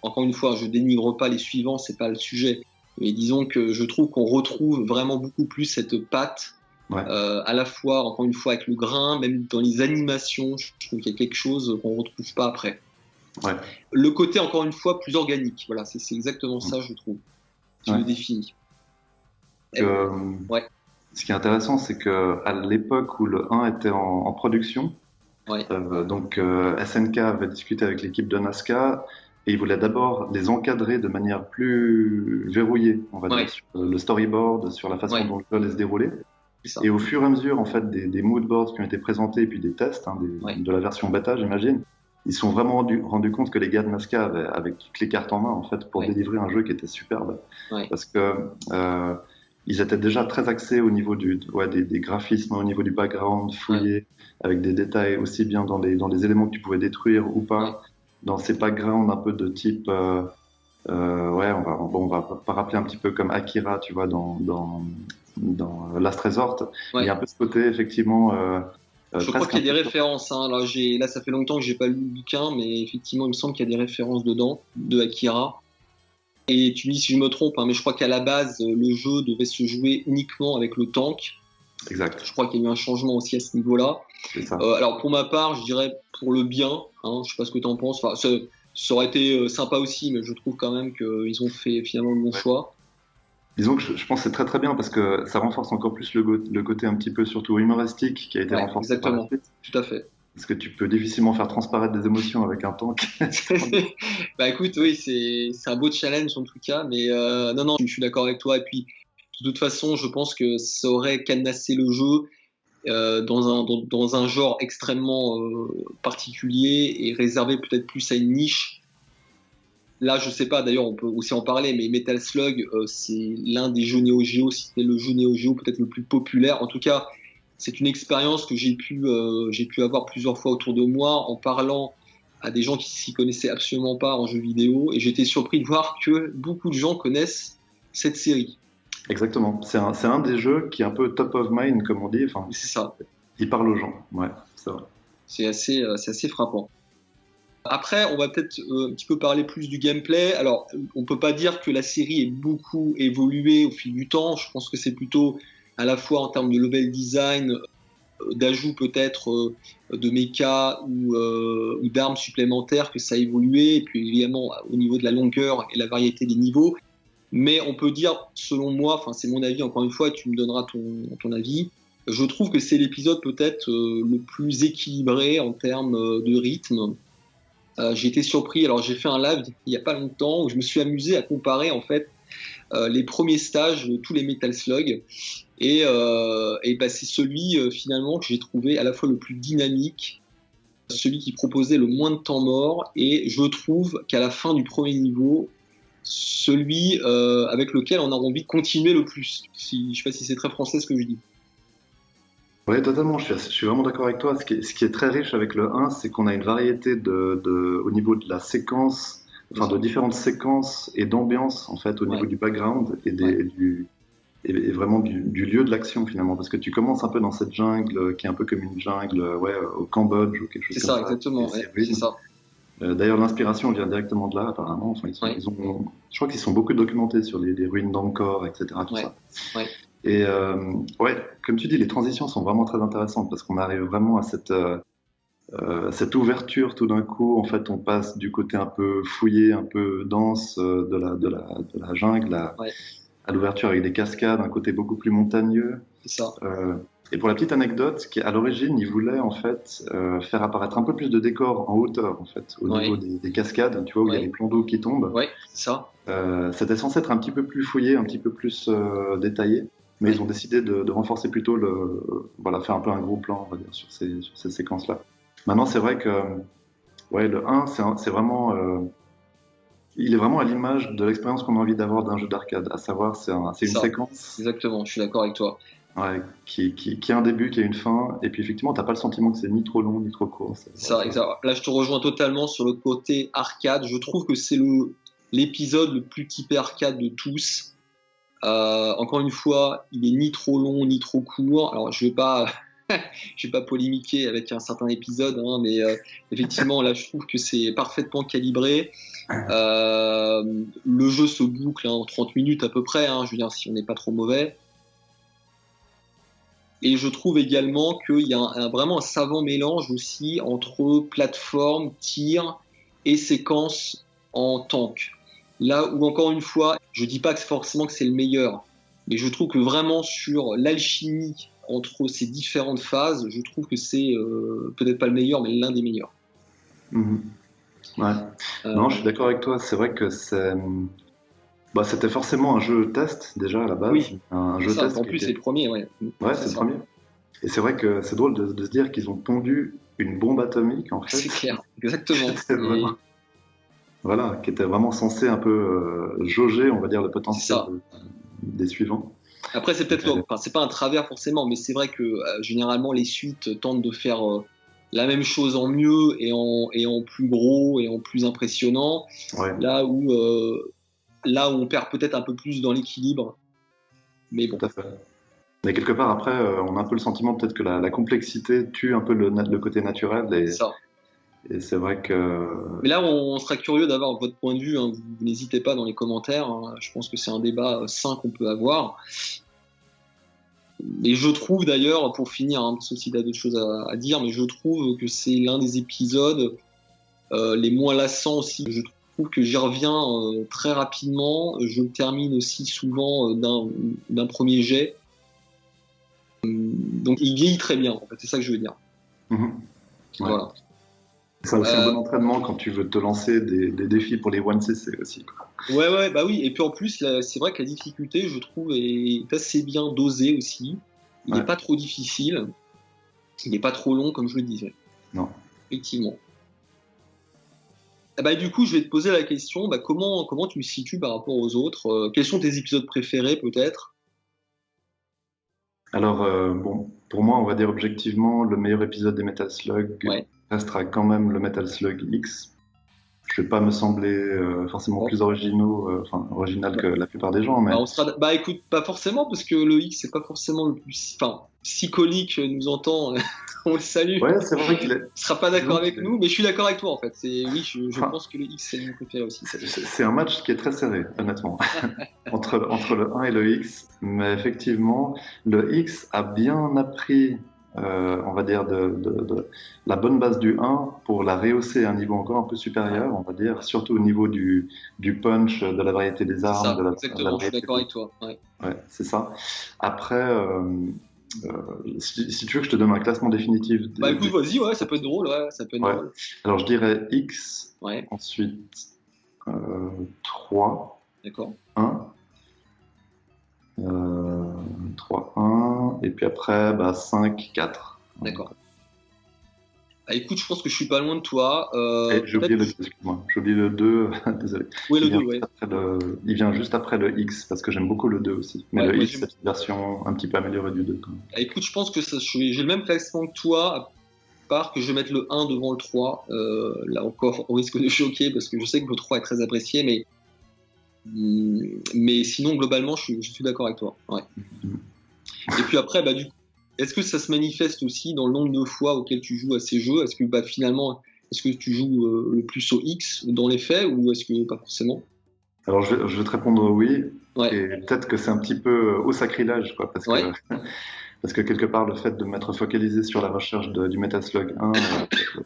encore une fois, je dénigre pas les suivants, c'est pas le sujet. Mais disons que je trouve qu'on retrouve vraiment beaucoup plus cette patte Ouais. à la fois, encore une fois, avec le grain, même dans les animations, je trouve qu'il y a quelque chose qu'on ne retrouve pas après. Ouais. Le côté, encore une fois, plus organique. Voilà, c'est exactement Mm. ça, je trouve. Tu Ouais. le définis. Que, Ouais, ce qui est intéressant, c'est que à l'époque où le 1 était en production, Ouais, SNK avait discuté avec l'équipe de Nazca et ils voulaient d'abord les encadrer de manière plus verrouillée, on va dire, ouais, sur le storyboard, sur la façon ouais, dont le jeu allait se dérouler. c'est ça. Et au fur et à mesure, en fait, des mood boards qui ont été présentés et puis des tests, Ouais, de la version bêta, j'imagine, ils se sont vraiment rendus compte que les gars de Nazca avaient toutes les cartes en main, en fait, pour ouais, délivrer un jeu qui était superbe. ouais, Parce que ils étaient déjà très axés au niveau des graphismes, au niveau du background ouais, fouillé, avec des détails aussi bien dans les éléments que tu pouvais détruire ou ouais. pas, dans ces backgrounds un peu de type, ouais, on va pas rappeler un petit peu comme Akira, tu vois, dans Last Resort. Il y a Ouais. un peu ce côté, effectivement, Je crois presque qu'il un y a des peu. références, hein. Là, ça fait longtemps que j'ai pas lu le bouquin, mais effectivement, il me semble qu'il y a des références dedans, de Akira. Et tu me dis si je me trompe, hein, mais je crois qu'à la base, le jeu devait se jouer uniquement avec le tank. Je Exact, crois qu'il y a eu un changement aussi à ce niveau-là. c'est ça. Alors pour ma part, je dirais pour le bien, hein, je sais pas ce que tu en penses. Enfin, ça aurait été sympa aussi, mais je trouve quand même qu'ils ont fait finalement le bon Ouais. choix. Disons que je pense que c'est très très bien parce que ça renforce encore plus le côté un petit peu surtout humoristique qui a été Ouais, renforcé par la exactement, suite. tout à fait. Parce que tu peux difficilement faire transparaître des émotions avec un tank. Bah écoute, oui, c'est un beau challenge en tout cas, mais non, non, je suis d'accord avec toi. Et puis, de toute façon, je pense que ça aurait cadenassé le jeu dans un genre extrêmement particulier et réservé peut-être plus à une niche. Là, je sais pas, d'ailleurs, on peut aussi en parler, mais Metal Slug, c'est l'un des jeux Neo Geo, si c'était le jeu Neo Geo peut-être le plus populaire. En tout cas, c'est une expérience que j'ai pu avoir plusieurs fois autour de moi en parlant à des gens qui s'y connaissaient absolument pas en jeux vidéo, et j'étais surpris de voir que beaucoup de gens connaissent cette série. Exactement. C'est un des jeux qui est un peu top of mind, comme on dit. Enfin, C'est ça, il parle aux gens. Ouais, c'est vrai. c'est assez frappant. Après, on va peut-être un petit peu parler plus du gameplay. Alors, on peut pas dire que la série ait beaucoup évolué au fil du temps. Je pense que c'est plutôt à la fois en termes de level design, d'ajout peut-être de méca ou d'armes supplémentaires que ça a évolué. Et puis évidemment au niveau de la longueur et la variété des niveaux. Mais on peut dire, selon moi, enfin c'est mon avis encore une fois, et tu me donneras ton avis. Je trouve que c'est l'épisode peut-être le plus équilibré en termes de rythme. J'ai été surpris. Alors j'ai fait un live il y a pas longtemps où je me suis amusé à comparer en fait les premiers stages de tous les Metal Slug et bah, c'est celui finalement que j'ai trouvé à la fois le plus dynamique, celui qui proposait le moins de temps mort et je trouve qu'à la fin du premier niveau celui avec lequel on a envie de continuer le plus. Je sais pas si c'est très français ce que je dis. Oui, totalement. Je suis vraiment d'accord avec toi. Ce qui est très riche avec le 1, c'est qu'on a une variété au niveau de la séquence, C'est enfin de ça. différentes séquences et d'ambiance en fait au niveau Ouais, du background ouais. et vraiment du lieu de l'action finalement. Parce que tu commences un peu dans cette jungle qui est un peu comme une jungle ouais, au Cambodge ou quelque chose C'est comme ça, ça. Et exactement. c'est Ouais, c'est rude. ça. D'ailleurs, l'inspiration vient directement de là apparemment. Enfin, Ouais, je crois qu'ils sont beaucoup documentés sur les ruines d'Angkor, etc. Tout ouais, ça. ouais, Et ouais, comme tu dis, les transitions sont vraiment très intéressantes parce qu'on arrive vraiment à cette ouverture tout d'un coup. En fait, on passe du côté un peu fouillé, un peu dense de la jungle ouais. à l'ouverture avec des cascades, un côté beaucoup plus montagneux. C'est ça. Euh, et pour la petite anecdote, à l'origine, ils voulaient en fait faire apparaître un peu plus de décors en hauteur, en fait, au niveau Ouais, des cascades, tu vois, où il y a les ouais, plans d'eau qui tombent. ouais. C'est ça. C'était censé être un petit peu plus fouillé, un petit peu plus détaillé, mais ils Ouais. ont décidé de renforcer plutôt voilà, faire un peu un gros plan, on va dire, sur ces séquences-là. Maintenant, c'est vrai que, ouais, le 1, c'est vraiment, il est vraiment à l'image de l'expérience qu'on a envie d'avoir d'un jeu d'arcade, à savoir, c'est C'est une ça. séquence, Exactement. Je suis d'accord avec toi. ouais, qui a un début, qui a une fin, et puis effectivement, t'as pas le sentiment que c'est ni trop long, ni trop court. Ça, exact. Là, je te rejoins totalement sur le côté arcade. Je trouve que c'est l'épisode le plus typé arcade de tous. Encore une fois, il est ni trop long ni trop court. Alors, je vais pas polémiquer avec un certain épisode, hein, mais effectivement, là, je trouve que c'est parfaitement calibré. Le jeu se boucle hein, en 30 minutes à peu près. Hein, je veux dire, si on n'est pas trop mauvais. Et je trouve également qu'il y a vraiment un savant mélange aussi entre plateforme, tir et séquence en tank. Là où encore une fois, je dis pas que forcément que c'est le meilleur, mais je trouve que vraiment sur l'alchimie entre ces différentes phases, je trouve que c'est peut-être pas le meilleur, mais l'un des meilleurs. Mhm. Ouais. Non, je suis d'accord avec toi. C'est vrai que c'était forcément un jeu test déjà à la base. Oui, Un c'est jeu ça. test En qui plus, était. c'est le premier, ouais. Ouais, C'est c'est le ça. premier. Et c'est vrai que c'est drôle de se dire qu'ils ont pondu une bombe atomique en C'est fait. clair, exactement. C'était vraiment, voilà, qui était vraiment censé un peu jauger, on va dire, le C'est potentiel ça. des suivants. Après, c'est peut-être, enfin, c'est pas un travers forcément, mais c'est vrai que généralement les suites tentent de faire la même chose en mieux et en plus gros et en plus impressionnant, Ouais, là où, on perd peut-être un peu plus dans l'équilibre. Mais bon, tout à fait. Mais quelque part, après, on a un peu le sentiment peut-être que la complexité tue un peu le côté naturel. c'est ça. Et c'est vrai que. Mais là, on sera curieux d'avoir votre point de vue, hein. Vous n'hésitez pas dans les commentaires, hein. Je pense que c'est un débat sain qu'on peut avoir. Et je trouve d'ailleurs, pour finir, hein, sauf si tu as d'autres choses à dire, mais je trouve que c'est l'un des épisodes les moins lassants aussi. Je trouve que j'y reviens très rapidement. Je le termine aussi souvent d'un premier jet. Donc il vieillit très bien, en fait, c'est ça que je veux dire. Mhm. Ouais. Voilà. C'est aussi un bon entraînement quand tu veux te lancer des défis pour les 1cc aussi, quoi. Ouais, bah oui. Et puis en plus, là, c'est vrai que la difficulté, je trouve, est assez bien dosée aussi. Il n'est Ouais. pas trop difficile. Il n'est pas trop long, comme je le disais. Non. Effectivement. Bah, du coup, je vais te poser la question, bah, comment tu me situes par rapport aux autres? Quels sont tes épisodes préférés, peut-être? Alors, bon, pour moi, on va dire objectivement, le meilleur épisode des Metal Slug Ouais. restera quand même le Metal Slug X. Je vais pas me sembler forcément Bon. plus original que la plupart des gens, mais Bah, écoute, pas forcément, parce que le X, c'est pas forcément le plus. Enfin, si Colique nous entend, on le salue. ouais, c'est vrai qu'il est. Il sera pas d'accord Disons avec qu'il est- nous, mais je suis d'accord avec toi, en fait. Oui, je Enfin, pense que le X, c'est mon préféré aussi. c'est un match qui est très serré, honnêtement, entre le 1 et le X. Mais effectivement, le X a bien appris, on va dire, de la bonne base du 1 pour la rehausser à un niveau encore un peu supérieur, on va dire, surtout au niveau du punch, de la variété des C'est armes, ça, de la exactement, je suis variété d'accord avec toi. Ouais. Ouais, c'est ça. Après, si tu veux que je te donne un classement définitif Bah écoute, vas-y, ouais, ça peut être drôle, ouais, ça peut être Ouais. drôle. Alors je dirais X, Ouais, ensuite 3, d'accord. 1, 3, 1, et puis après 5, 4. D'accord. Bah écoute, je pense que je suis pas loin de toi. Et j'ai oublié Peut-être. le 2, excuse-moi. J'ai oublié le 2, désolé. Oui, le Il vient 2, ouais. juste après il vient juste après le X, parce que j'aime beaucoup le 2 aussi. Mais Ouais, le moi, X, c'est une version un petit peu améliorée du 2 quand même. Bah, écoute, je pense que j'ai le même classement que toi, à part que je vais mettre le 1 devant le 3. Là encore, au risque de choquer, parce que je sais que le 3 est très apprécié, mais sinon, globalement, je suis d'accord avec toi. Ouais. Et puis après, bah, du coup, est-ce que ça se manifeste aussi dans le nombre de fois auquel tu joues à ces jeux? Est-ce que finalement, est-ce que tu joues le plus au X dans les faits ou est-ce que pas forcément? Alors je vais te répondre oui, Ouais, et peut-être que c'est un petit peu au sacrilège, quoi, parce que ouais, Parce que quelque part, le fait de m'être focalisé sur la recherche du Metal Slug 1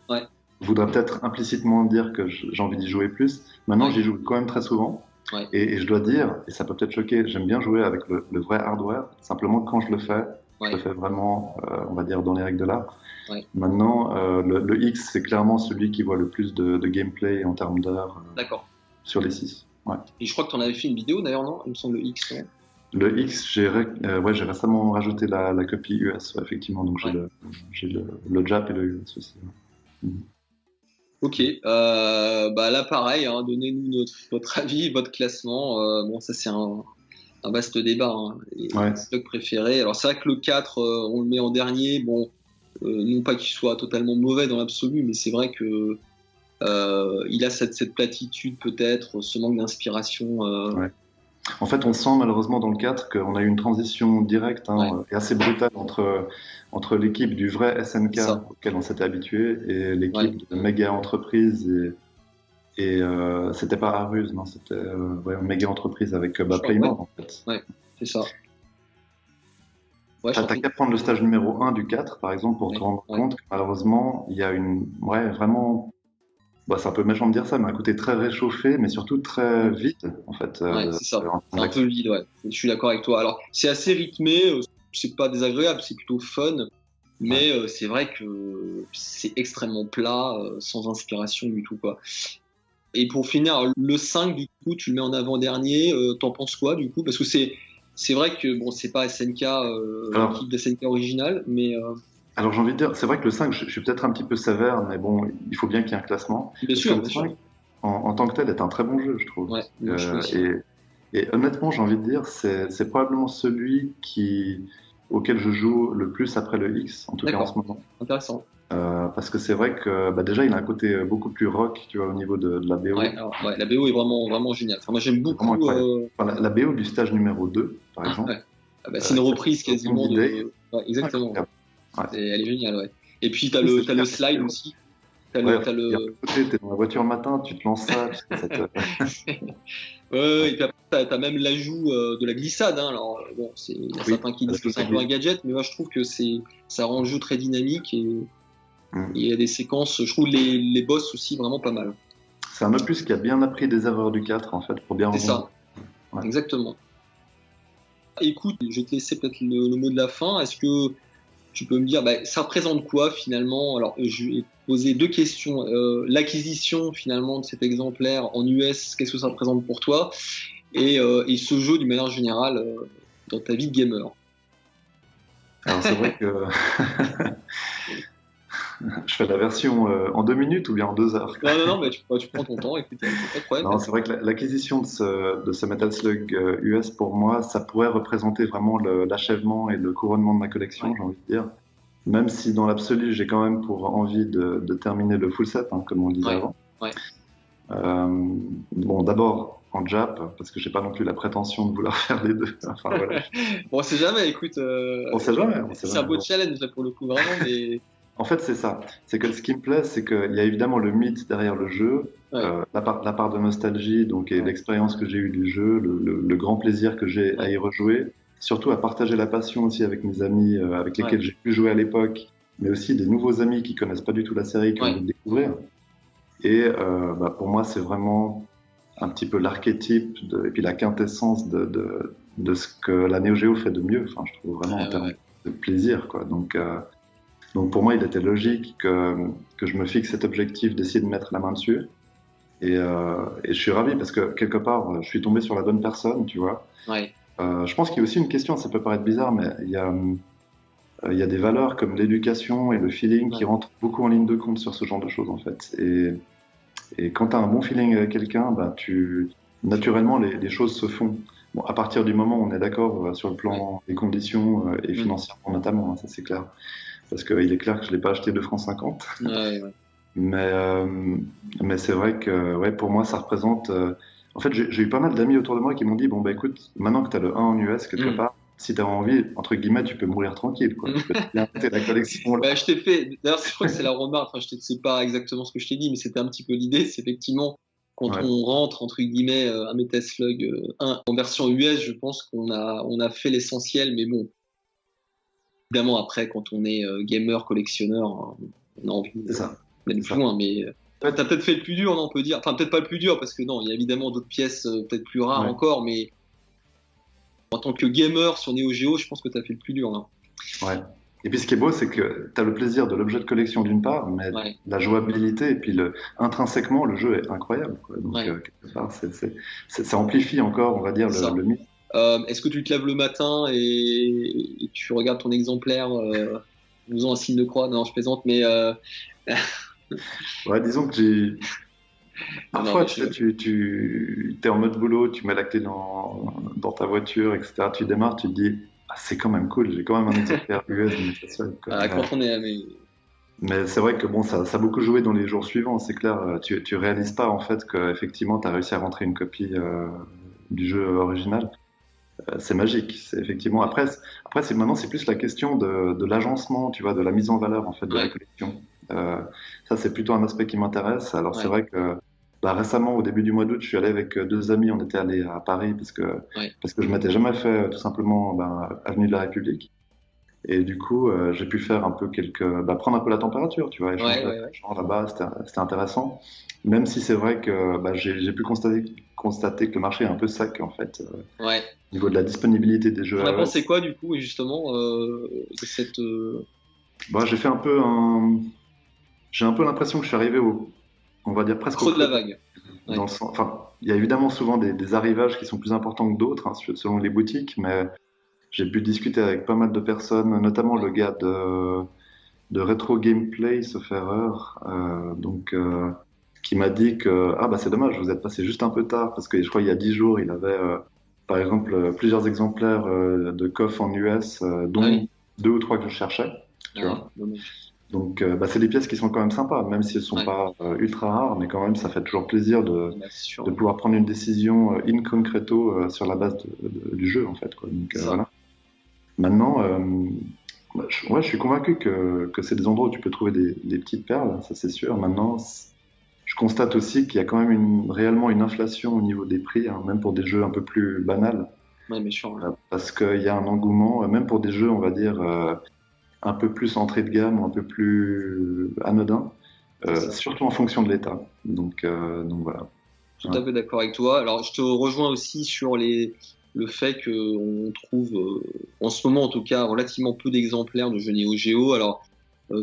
ouais, voudrait peut-être implicitement dire que j'ai envie d'y jouer plus. Maintenant, ouais, j'y joue quand même très souvent. ouais, Et je dois dire, et ça peut peut-être choquer, j'aime bien jouer avec le vrai hardware. Simplement, quand je ouais, le fais vraiment, on va dire, dans les règles de l'art. ouais. Maintenant, le X, c'est clairement celui qui voit le plus de gameplay en termes d'heures D'accord. sur les 6. Ouais. Et je crois que tu en avais fait une vidéo d'ailleurs, non? Il me semble le X, non? Le X, j'ai récemment rajouté la copie US, ouais, effectivement, donc Ouais. j'ai le Jap et le US aussi. Ouais. Ok, bah là pareil, hein, donnez-nous votre avis, votre classement. Bon, ça c'est un vaste débat, hein, les Ouais. slogs préférés. Alors c'est vrai que le 4, on le met en dernier. Bon, non pas qu'il soit totalement mauvais dans l'absolu, mais c'est vrai que il a cette platitude peut-être, ce manque d'inspiration. Ouais. En fait, on sent malheureusement dans le 4 qu'on a eu une transition directe Ouais, et assez brutale entre l'équipe du vrai SNK c'est ça. auquel on s'était habitué et Ouais, l'équipe de méga entreprise. Et c'était pas Aruse, non, c'était une méga entreprise avec je crois, ouais, Playmore en fait. ouais, c'est ça. Ouais, je T'as crois qu'à prendre le stage numéro 1 du 4 par exemple pour te rendre ouais, compte que malheureusement il y a vraiment. Bah, c'est un peu méchant de dire ça, mais un côté très réchauffé, mais surtout très vite, en fait. ouais, c'est ça. En termes C'est un peu d'action. vide, ouais. Je suis d'accord avec toi. Alors, c'est assez rythmé, c'est pas désagréable, c'est plutôt fun. Mais c'est vrai que c'est extrêmement plat, sans inspiration du tout, quoi. Et pour finir, le 5, du coup, tu le mets en avant-dernier. T'en penses quoi, du coup? Parce que c'est vrai que bon, c'est pas SNK, l'équipe de SNK originale, mais Alors j'ai envie de dire, c'est vrai que le 5, je suis peut-être un petit peu sévère, mais bon, il faut bien qu'il y ait un classement. bien Parce que sûr, le bien sûr. 5, en tant que tel, est un très bon jeu, je trouve. Ouais, moi, je trouve aussi. Et honnêtement, j'ai envie de dire, c'est probablement celui auquel je joue le plus après le X, en tout cas en ce D'accord, moment. intéressant. Parce que c'est vrai que bah, déjà, il a un côté beaucoup plus rock, tu vois, au niveau de la BO. Ouais, alors, ouais, la BO est vraiment, vraiment géniale. Enfin, moi, j'aime C'est vraiment beaucoup. incroyable. Enfin, la BO du stage numéro 2, par exemple, Ouais. Ah bah, c'est une qui reprise s'appelle quasiment Indie Day, de. Ouais, exactement. incroyable. Ouais. Elle est géniale, ouais. Et puis, C'est t'as le génial. slide aussi. Ouais, T'as et à le... côté, t'es dans la voiture le matin, tu te lances ça, tu sais, Ouais, et puis après, t'as même l'ajout de la glissade, hein. Alors, bon, il y a Oui, certains qui la disent que c'est un chose peu un gadget, mais moi, je trouve que ça rend le jeu très dynamique et il y a des séquences, je trouve les boss aussi vraiment pas mal. C'est un opus qui a bien appris des erreurs du 4, en fait, pour bien C'est rebondir. ça, Ouais. exactement. Écoute, je vais te laisser peut-être le mot de la fin. Est-ce que tu peux me dire, bah, ça représente quoi finalement? Alors, je vais poser deux questions. L'acquisition finalement de cet exemplaire en US, qu'est-ce que ça représente pour toi? Et ce jeu d'une manière générale dans ta vie de gamer? Alors c'est vrai que je fais la version en 2 minutes ou bien en 2 heures. Non, non, non, mais tu prends ton temps, écoute, y a pas de problème. Non, c'est vrai que l'acquisition de ce Metal Slug US, pour moi, ça pourrait représenter vraiment l'achèvement et le couronnement de ma collection, Ouais, j'ai envie de dire. Même si dans l'absolu, j'ai quand même pour envie de terminer le full set, hein, comme on le disait ouais, avant. ouais. Bon, d'abord en Jap, parce que j'ai pas non plus la prétention de vouloir faire les deux. Enfin, voilà. Bon, on sait jamais, écoute, On sait jamais, on sait c'est un jamais. beau challenge là pour le coup, vraiment, mais En fait, c'est ça. C'est que ce qui me plaît, c'est qu'il y a évidemment le mythe derrière le jeu, ouais, la part de nostalgie, donc, et l'expérience que j'ai eue du jeu, le grand plaisir que j'ai à ouais, y rejouer, surtout à partager la passion aussi avec mes amis avec ouais, lesquels j'ai pu jouer à l'époque, mais aussi des nouveaux amis qui connaissent pas du tout la série, qui ont envie ouais, de découvrir. Et bah, pour moi, c'est vraiment un petit peu l'archétype et puis la quintessence de ce que la Neo Geo fait de mieux, enfin, je trouve vraiment en ouais, termes ouais. de plaisir, quoi. Donc pour moi, il était logique que je me fixe cet objectif d'essayer de mettre la main dessus. Et je suis ravi parce que quelque part, je suis tombé sur la bonne personne, tu vois. Ouais. Je pense qu'il y a aussi une question, ça peut paraître bizarre, mais il y a des valeurs comme l'éducation et le feeling qui Ouais. rentrent beaucoup en ligne de compte sur ce genre de choses, en fait. Et quand tu as un bon feeling avec quelqu'un, bah, naturellement, les choses se font. Bon, à partir du moment où on est d'accord sur le Ouais. plan des conditions et Mm. financièrement notamment, hein, ça c'est clair. Parce qu'il est clair que je ne l'ai pas acheté 2 francs 50. Ouais, ouais. Mais, euh, mais c'est vrai que ouais, pour moi, ça représente. En fait, j'ai eu pas mal d'amis autour de moi qui m'ont dit bon, bah écoute, maintenant que tu as le 1 en US, quelque Mm. part, si tu as envie, entre guillemets, tu peux mourir tranquille, quoi. Tu peux bien monter la collection là. Bah, je t'ai fait, d'ailleurs, je crois que c'est la remarque, enfin, c'est pas exactement ce que je t'ai dit, mais c'était un petit peu l'idée, c'est effectivement, quand Ouais, on rentre, entre guillemets, un Metal Slug 1 en version US, je pense on a fait l'essentiel, mais bon, évidemment, après, quand on est gamer, collectionneur, hein, on a envie c'est ça. d'aller C'est plus ça. loin, mais t'as peut-être fait le plus dur, non, on peut dire, enfin, peut-être pas le plus dur, parce que non, il y a évidemment d'autres pièces peut-être plus rares Ouais, encore, mais en tant que gamer sur Neo Geo, je pense que t'as fait le plus dur, là. ouais. Et puis ce qui est beau, c'est que tu as le plaisir de l'objet de collection d'une part, mais Ouais, la jouabilité et puis intrinsèquement, le jeu est incroyable, quoi. Donc ouais, quelque part, ça amplifie encore, on va dire, c'est ça. le mythe. Est-ce que tu te lèves le matin et tu regardes ton exemplaire en faisant un signe de croix? Non, je plaisante, mais Ouais, disons que j'ai. non, Parfois, mais tu sais, tu es en mode boulot, tu mets la clé dans ta voiture, etc. Tu démarres, tu te dis, ah, c'est quand même cool, j'ai quand même un exemplaire US de Metal Slug, quoi. quand on est, Mais c'est vrai que bon, ça a beaucoup joué dans les jours suivants, c'est clair. Tu réalises pas en fait qu'effectivement, tu as réussi à rentrer une copie du jeu original. C'est magique. C'est effectivement. Maintenant, c'est plus la question de l'agencement, tu vois, de la mise en valeur en fait de la ouais, collection. Euh, Ça, c'est plutôt un aspect qui m'intéresse. Alors, c'est ouais, vrai que bah, récemment, au début du mois d'août, je suis allé avec 2 amis. On était allés à Paris ouais, parce que je m'étais jamais fait tout simplement avenue de la République. Et du coup, j'ai pu faire un peu prendre un peu la température, tu vois, échanger Ouais, avec ouais, les ouais. gens là-bas, c'était intéressant. Même si c'est vrai que j'ai pu constater que le marché est un peu sec, en fait, Ouais. au niveau de la disponibilité des jeux On a iOS. pensé quoi du coup, et justement, de cette Bah, j'ai un peu l'impression que je suis arrivé on va dire presque au creux de la creux, vague? dans Ouais. le sens, enfin, il y a évidemment souvent des arrivages qui sont plus importants que d'autres, hein, selon les boutiques, mais j'ai pu discuter avec pas mal de personnes, notamment le gars de Retro Gameplay, sauf erreur, qui m'a dit que ah bah c'est dommage, vous êtes passé juste un peu tard parce que je crois il y a 10 jours il avait par exemple plusieurs exemplaires de KOF en US, Ah dont oui. deux ou trois que je cherchais, tu Ouais, vois. dommage. Donc c'est des pièces qui sont quand même sympas, même si elles sont Ouais. pas ultra rares, mais quand même ça fait toujours plaisir Ah bah, c'est de sûr. pouvoir prendre une décision in concreto sur la base du jeu en fait, quoi. Donc C'est ça. voilà. Maintenant, ouais, je suis convaincu que c'est des endroits où tu peux trouver des petites perles, ça c'est sûr. Maintenant, je constate aussi qu'il y a quand même réellement une inflation au niveau des prix, hein, même pour des jeux un peu plus banals, Ouais, bien sûr. Ouais. parce qu'il y a un engouement, même pour des jeux, on va dire, un peu plus entrée de gamme ou un peu plus anodins, C'est ça. surtout en fonction de l'État. Donc voilà. Tout Ouais. à fait d'accord avec toi. Alors, je te rejoins aussi sur le fait qu'on trouve, en ce moment en tout cas, relativement peu d'exemplaires de jeux Neo Geo. Alors,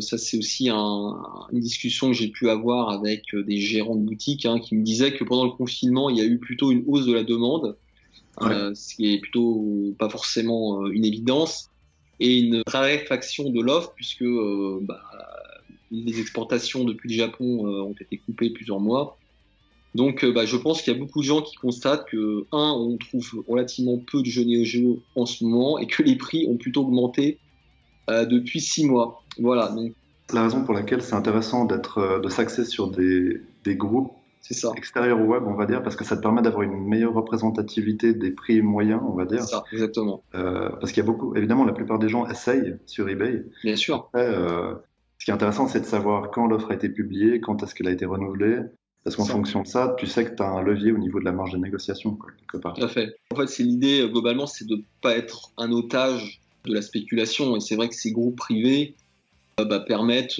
ça, c'est aussi une discussion que j'ai pu avoir avec des gérants de boutiques, hein, qui me disaient que pendant le confinement, il y a eu plutôt une hausse de la demande, Ouais. ce qui est plutôt pas forcément une évidence, et une raréfaction de l'offre, puisque les exportations depuis le Japon ont été coupées plusieurs mois. Donc, je pense qu'il y a beaucoup de gens qui constatent que, on trouve relativement peu de jeux Neo Geo en ce moment, et que les prix ont plutôt augmenté depuis 6 mois. Voilà, donc La raison pour laquelle c'est intéressant de s'axer sur des groupes c'est ça, extérieur au web, on va dire, parce que ça te permet d'avoir une meilleure représentativité des prix moyens, on va dire. c'est ça, exactement. Parce qu'il y a beaucoup, évidemment, la plupart des gens essayent sur eBay. Bien sûr, Après, ce qui est intéressant, c'est de savoir quand l'offre a été publiée, quand est-ce qu'elle a été renouvelée. Parce qu'en c'est ça, fonction de ça, tu sais que tu as un levier au niveau de la marge de négociation, quoi, quelque part. tout à fait. En fait, c'est l'idée, globalement, c'est de pas être un otage de la spéculation. Et c'est vrai que ces groupes privés permettent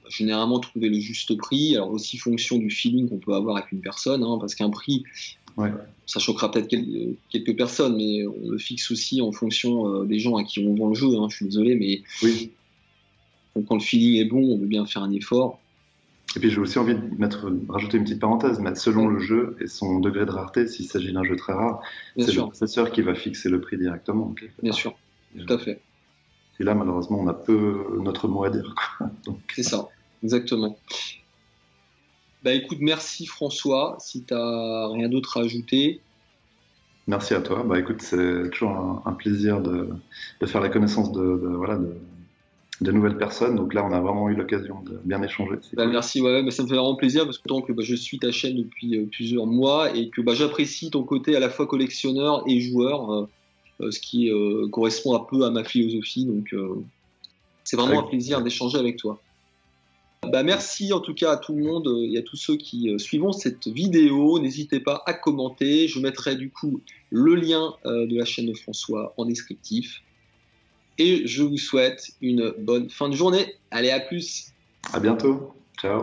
généralement de trouver le juste prix. Alors aussi fonction du feeling qu'on peut avoir avec une personne, hein, parce qu'un prix, Ouais. ça choquera peut-être quelques personnes, mais on le fixe aussi en fonction des gens à qui on vend le jeu, hein. Je suis désolé, mais Oui. quand le feeling est bon, on veut bien faire un effort. Et puis j'ai aussi envie de rajouter une petite parenthèse, mais selon Ouais, le jeu et son degré de rareté, s'il s'agit d'un jeu très rare, bien c'est le sûr, processeur qui va fixer le prix directement, quelque bien part. sûr, tout à fait. Et là, malheureusement, on a peu notre mot à dire, quoi. C'est ça, exactement. Bah écoute, merci François. Si tu n'as rien d'autre à ajouter, Merci à toi. Bah écoute, c'est toujours un plaisir de faire la connaissance de nouvelles personnes. Donc là, on a vraiment eu l'occasion de bien échanger. C'est bah cool. merci, ouais, ça me fait vraiment plaisir parce que tant que je suis ta chaîne depuis plusieurs mois et que j'apprécie ton côté à la fois collectionneur et joueur, ce qui correspond un peu à ma philosophie. Donc c'est vraiment un Avec- plaisir d'échanger avec toi. Bah, merci en tout cas à tout le monde et à tous ceux qui suivront cette vidéo. N'hésitez pas à commenter. Je mettrai du coup le lien de la chaîne de François en descriptif. Et je vous souhaite une bonne fin de journée. Allez, à plus! À bientôt. Ciao.